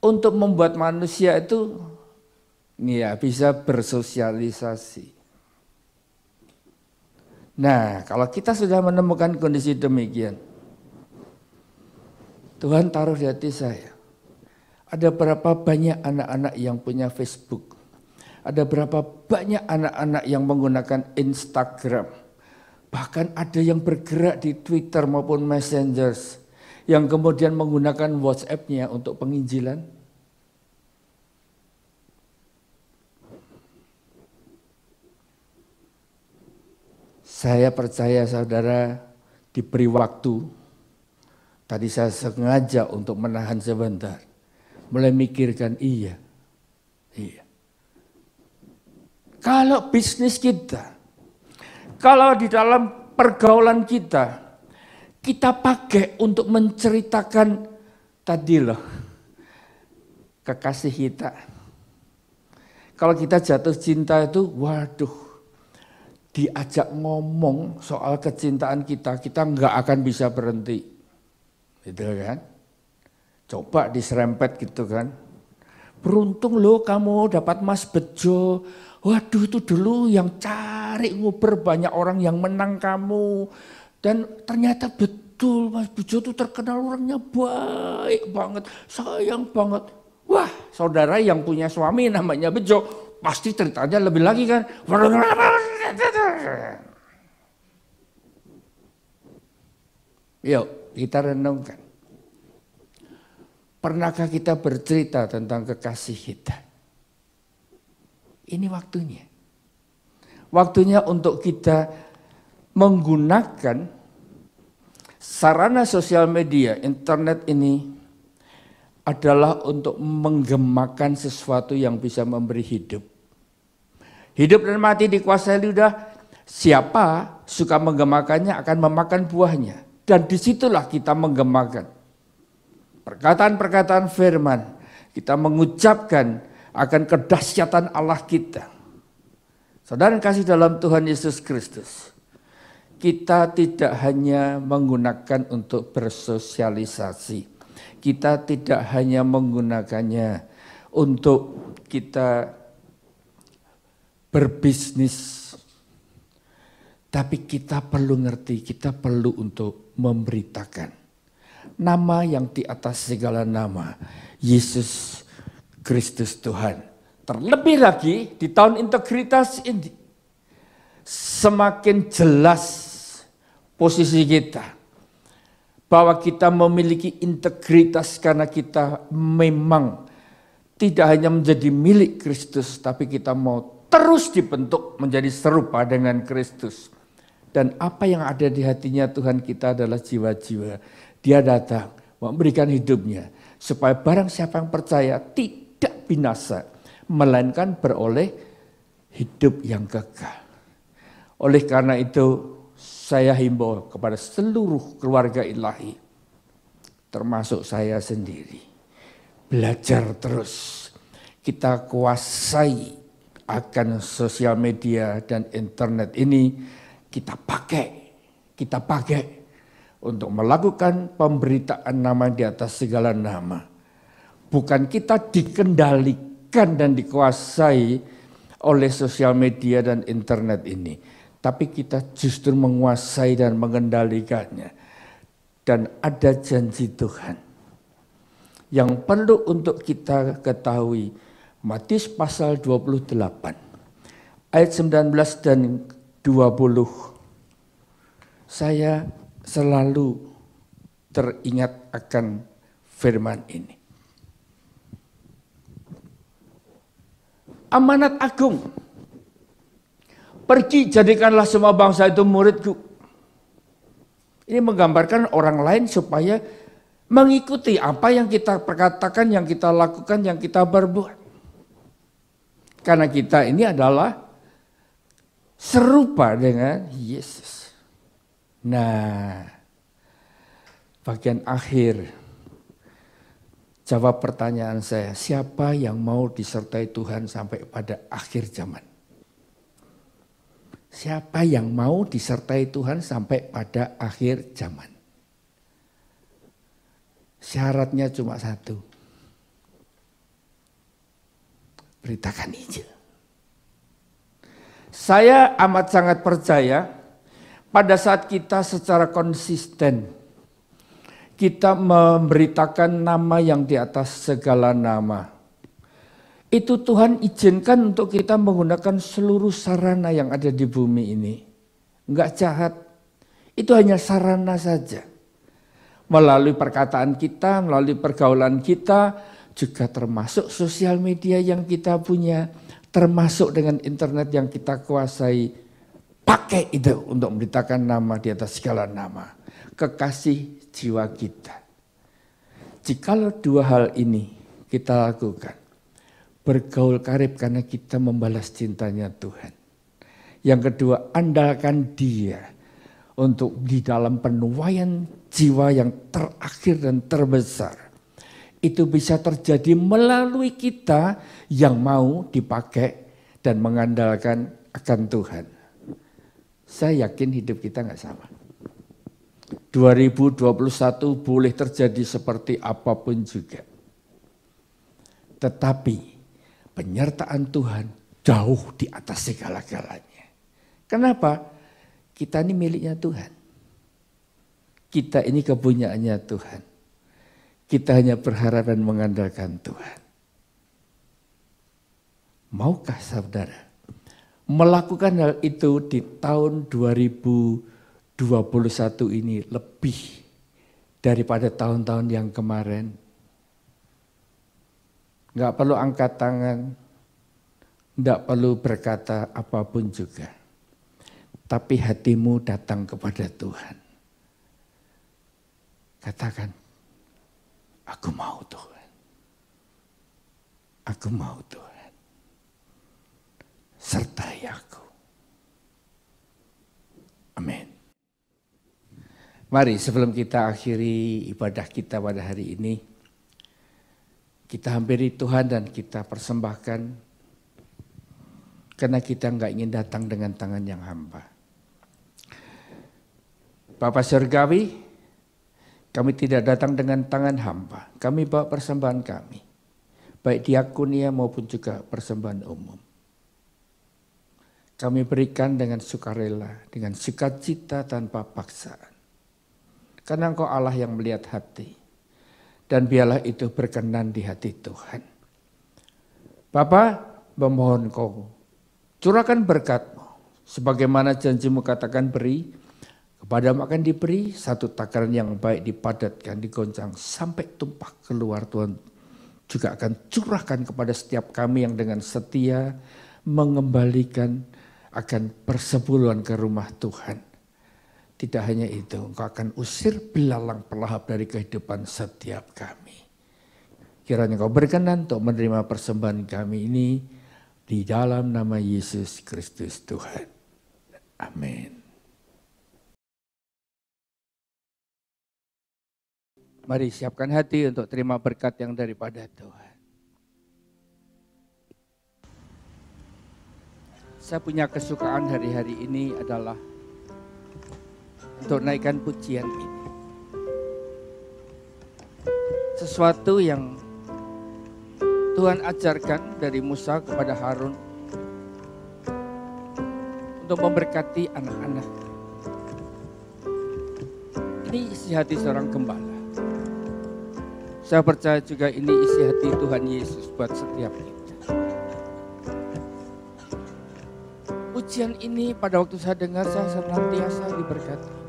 untuk membuat manusia itu bisa bersosialisasi. Nah, kalau kita sudah menemukan kondisi demikian, Tuhan taruh di hati saya, ada berapa banyak anak-anak yang punya Facebook, ada berapa banyak anak-anak yang menggunakan Instagram, bahkan ada yang bergerak di Twitter maupun Messengers, yang kemudian menggunakan WhatsApp-nya untuk penginjilan. Saya percaya saudara diberi waktu. Tadi saya sengaja untuk menahan sebentar. Mulai mikirkan iya. Kalau bisnis kita, kalau di dalam pergaulan kita pakai untuk menceritakan tadi loh, kekasih kita. Kalau kita jatuh cinta itu, waduh, diajak ngomong soal kecintaan kita nggak akan bisa berhenti. Gitu kan? Coba diserempet gitu kan. Beruntung loh kamu dapat Mas Bejo. Waduh, itu dulu yang cari nguber banyak orang yang menang kamu. Dan ternyata betul Mas Bejo itu terkenal orangnya baik banget, sayang banget. Wah, saudara yang punya suami namanya Bejo, pasti ceritanya lebih lagi kan. Yuk, kita renungkan. Pernahkah kita bercerita tentang kekasih kita? Ini waktunya. Waktunya untuk kita menggunakan sarana sosial media, internet ini adalah untuk menggemakan sesuatu yang bisa memberi hidup. Hidup dan mati dikuasai lidah. Siapa suka menggemakannya akan memakan buahnya. Dan disitulah kita menggemakan. Perkataan-perkataan firman. Kita mengucapkan akan kedahsyatan Allah kita. Saudara yang kasih dalam Tuhan Yesus Kristus. Kita tidak hanya menggunakan untuk bersosialisasi. Kita tidak hanya menggunakannya untuk kita berbisnis. Tapi kita perlu ngerti, kita perlu untuk memberitakan nama yang di atas segala nama, Yesus Kristus Tuhan. Terlebih lagi di tahun integritas ini, semakin jelas posisi kita. Bahwa kita memiliki integritas karena kita memang tidak hanya menjadi milik Kristus, tapi kita mau terus dibentuk menjadi serupa dengan Kristus. Dan apa yang ada di hatinya Tuhan kita adalah jiwa-jiwa. Dia datang memberikan hidupnya supaya barang siapa yang percaya tidak binasa, melainkan beroleh hidup yang kekal. Oleh karena itu saya himbau kepada seluruh keluarga ilahi, termasuk saya sendiri, belajar terus. Kita kuasai akan sosial media dan internet ini, kita pakai untuk melakukan pemberitaan nama di atas segala nama. Bukan kita dikendalikan dan dikuasai oleh sosial media dan internet ini, tapi kita justru menguasai dan mengendalikannya. Dan ada janji Tuhan yang perlu untuk kita ketahui. Matius pasal 28 ayat 19 dan 20. Saya selalu teringat akan firman ini. Amanat agung. Pergi jadikanlah semua bangsa itu muridku. Ini menggambarkan orang lain supaya mengikuti apa yang kita perkatakan, yang kita lakukan, yang kita berbuat. Karena kita ini adalah serupa dengan Yesus. Nah, bagian akhir jawab pertanyaan saya, siapa yang mau disertai Tuhan sampai pada akhir zaman? Siapa yang mau disertai Tuhan sampai pada akhir zaman? Syaratnya cuma satu. Beritakan Injil. Saya amat sangat percaya pada saat kita secara konsisten kita memberitakan nama yang di atas segala nama. Itu Tuhan izinkan untuk kita menggunakan seluruh sarana yang ada di bumi ini. Enggak jahat, itu hanya sarana saja. Melalui perkataan kita, melalui pergaulan kita, juga termasuk sosial media yang kita punya, termasuk dengan internet yang kita kuasai. Pakai itu untuk memberitakan nama di atas segala nama. Kekasih jiwa kita. Jikalau dua hal ini kita lakukan, bergaul karib karena kita membalas cintanya Tuhan. Yang kedua, andalkan Dia untuk di dalam penuaian jiwa yang terakhir dan terbesar. Itu bisa terjadi melalui kita yang mau dipakai dan mengandalkan akan Tuhan. Saya yakin hidup kita nggak sama. 2021 boleh terjadi seperti apapun juga. Tetapi penyertaan Tuhan jauh di atas segala-galanya. Kenapa? Kita ini miliknya Tuhan. Kita ini kepunyaannya Tuhan. Kita hanya berharap dan mengandalkan Tuhan. Maukah saudara melakukan hal itu di tahun 2021 ini lebih daripada tahun-tahun yang kemarin? Enggak perlu angkat tangan, enggak perlu berkata apapun juga. Tapi hatimu datang kepada Tuhan. Katakan, aku mau Tuhan. Aku mau Tuhan. Sertai aku. Amin. Mari sebelum kita akhiri ibadah kita pada hari ini, kita hampiri Tuhan dan kita persembahkan. Karena kita enggak ingin datang dengan tangan yang hampa. Bapa Surgawi, kami tidak datang dengan tangan hampa. Kami bawa persembahan kami. Baik diakonia maupun juga persembahan umum. Kami berikan dengan sukarela, dengan sukacita tanpa paksaan. Karena Engkau Allah yang melihat hati. Dan biarlah itu berkenan di hati Tuhan. Bapa, memohon Kau curahkan berkat-Mu. Sebagaimana janji-Mu katakan beri, kepadamu akan diberi, satu takaran yang baik dipadatkan, digoncang sampai tumpah keluar. Tuhan juga akan curahkan kepada setiap kami yang dengan setia mengembalikan akan persepuluhan ke rumah Tuhan. Tidak hanya itu, Engkau akan usir belalang pelahap dari kehidupan setiap kami. Kiranya Engkau berkenan untuk menerima persembahan kami ini di dalam nama Yesus Kristus Tuhan. Amin. Mari siapkan hati untuk terima berkat yang daripada Tuhan. Saya punya kesukaan hari-hari ini adalah untuk naikkan pujian ini. Sesuatu yang Tuhan ajarkan dari Musa kepada Harun untuk memberkati anak-anak. Ini isi hati seorang gembala. Saya percaya juga ini isi hati Tuhan Yesus buat setiap kita. Pujian ini pada waktu saya dengar, saya senantiasa diberkati.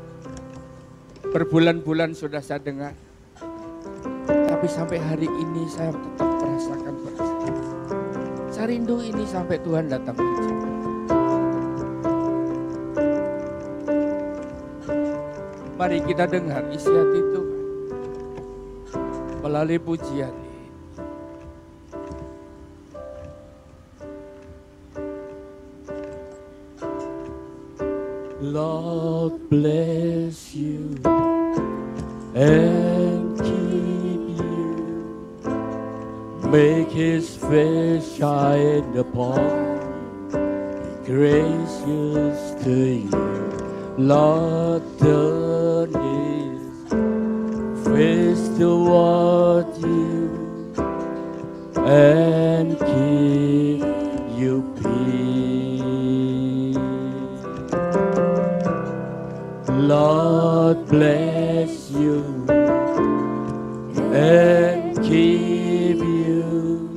Berbulan-bulan sudah saya dengar. Tapi sampai hari ini saya tetap merasakan berkat. Saya rindu ini sampai Tuhan datang menjemput. Mari kita dengar isi hati Tuhan melalui pujian ini. Lord bless you and keep you. Make his face shine upon you. Be gracious to you. Lord turn his face toward you and keep you peace. Lord bless you and keep you.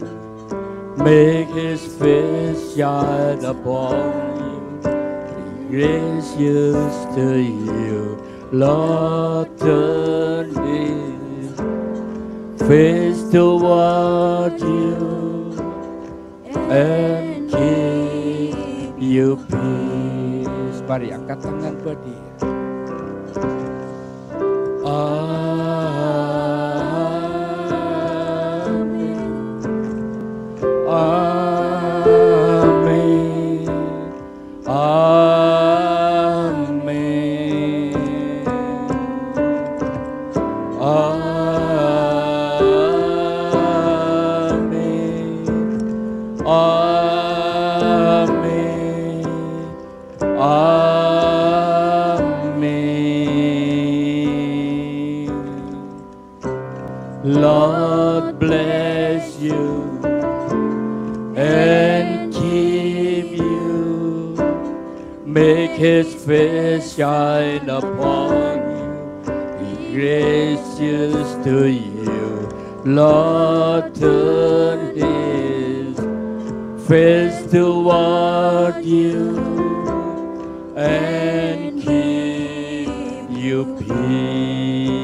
Make his face shine upon you. Be gracious to you. Lord turn his face toward you and keep you peace. Mari angkat tangan buat dia. Amin. Amin. Amin. Amin. Amin. Lord bless you and keep you. Make his face shine upon you. Be gracious to you. Lord turn his face toward you and keep you peace.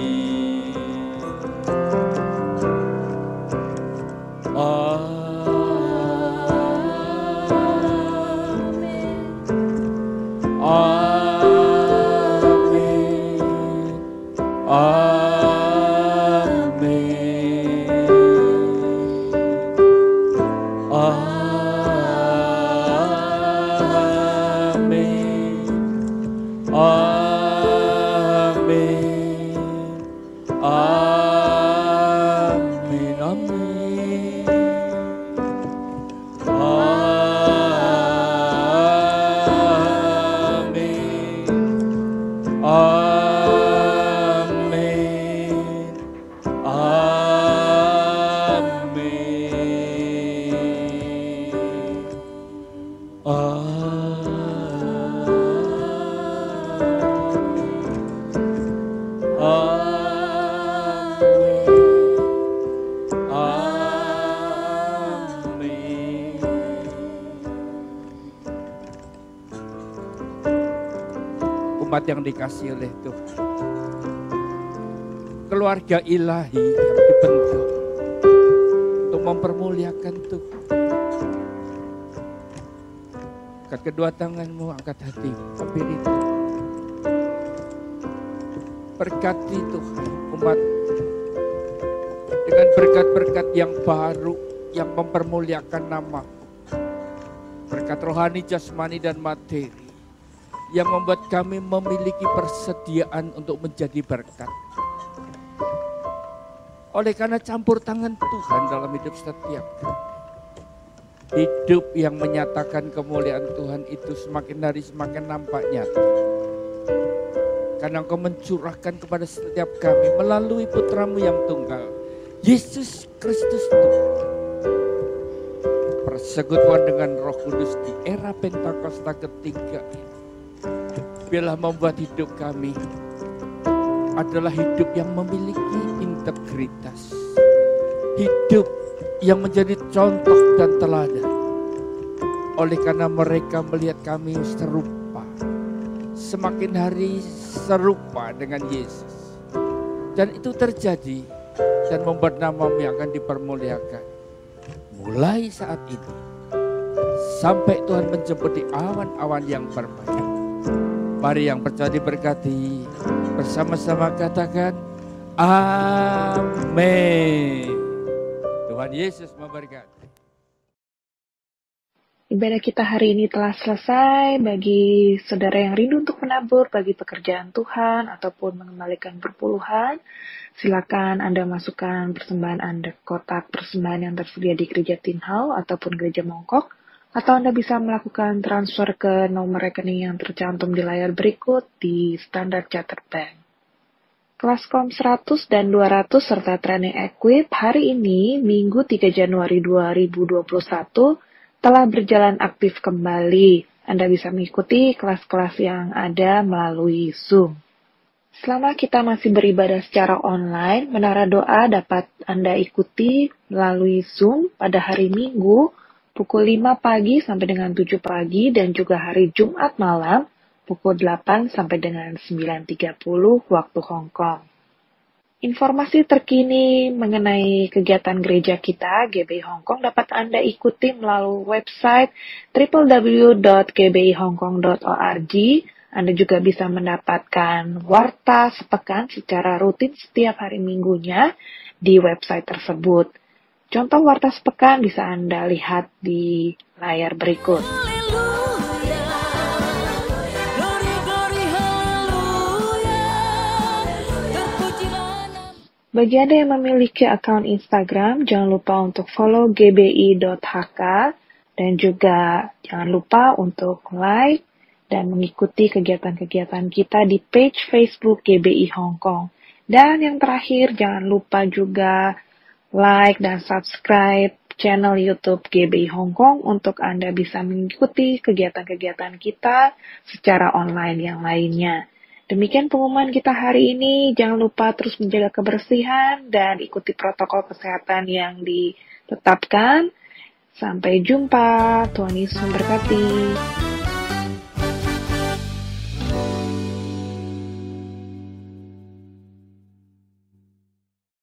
Umat yang dikasihi oleh Tuhan, keluarga ilahi yang dibentuk untuk mempermuliakan Tuhan. Angkat kedua tanganmu, angkat hati, hampiri Tuhan. Berkati Tuhan umat dengan berkat-berkat yang baru yang mempermuliakan nama. Berkat rohani, jasmani, dan materi yang membuat kami memiliki persediaan untuk menjadi berkat. Oleh karena campur tangan Tuhan dalam hidup setiap kami, hidup yang menyatakan kemuliaan Tuhan itu semakin hari semakin nampak nyata. Karena Engkau mencurahkan kepada setiap kami melalui putramu yang tunggal, Yesus Kristus Tuhan. Persekutuan dengan Roh Kudus di era Pentakosta ketiga ini, biarlah membuat hidup kami adalah hidup yang memiliki integritas. Hidup yang menjadi contoh dan teladan. Oleh karena mereka melihat kami serupa, semakin hari serupa dengan Yesus. Dan itu terjadi dan membuat namamu yang akan dipermuliakan. Mulai saat ini sampai Tuhan menjemput di awan-awan yang berbaik. Mari yang percaya diberkati, bersama-sama katakan amin. Tuhan Yesus memberkati. Ibadah kita hari ini telah selesai. Bagi saudara yang rindu untuk menabur bagi pekerjaan Tuhan ataupun mengembalikan perpuluhan, silakan Anda masukkan persembahan Anda ke kotak persembahan yang tersedia di Gereja Tin Hau ataupun Gereja Mongkok, atau Anda bisa melakukan transfer ke nomor rekening yang tercantum di layar berikut di Standard Chartered Bank. Kelas KOM 100 dan 200 serta Training Equip hari ini, Minggu 3 Januari 2021, telah berjalan aktif kembali. Anda bisa mengikuti kelas-kelas yang ada melalui Zoom. Selama kita masih beribadah secara online, Menara Doa dapat Anda ikuti melalui Zoom pada hari Minggu, pukul 5 pagi sampai dengan 7 pagi, dan juga hari Jumat malam, pukul 8 sampai dengan 9.30 waktu Hong Kong. Informasi terkini mengenai kegiatan gereja kita, GBI Hong Kong, dapat Anda ikuti melalui website www.gbihongkong.org. Anda juga bisa mendapatkan warta sepekan secara rutin setiap hari minggunya di website tersebut. Contoh warta sepekan bisa Anda lihat di layar berikut. Bagi Anda yang memiliki akun Instagram, jangan lupa untuk follow gbi.hk dan juga jangan lupa untuk like dan mengikuti kegiatan-kegiatan kita di page Facebook GBI Hong Kong. Dan yang terakhir, jangan lupa juga like dan subscribe channel YouTube GBI Hong Kong untuk Anda bisa mengikuti kegiatan-kegiatan kita secara online yang lainnya. Demikian pengumuman kita hari ini. Jangan lupa terus menjaga kebersihan dan ikuti protokol kesehatan yang ditetapkan. Sampai jumpa. Tuhan Yesus memberkati.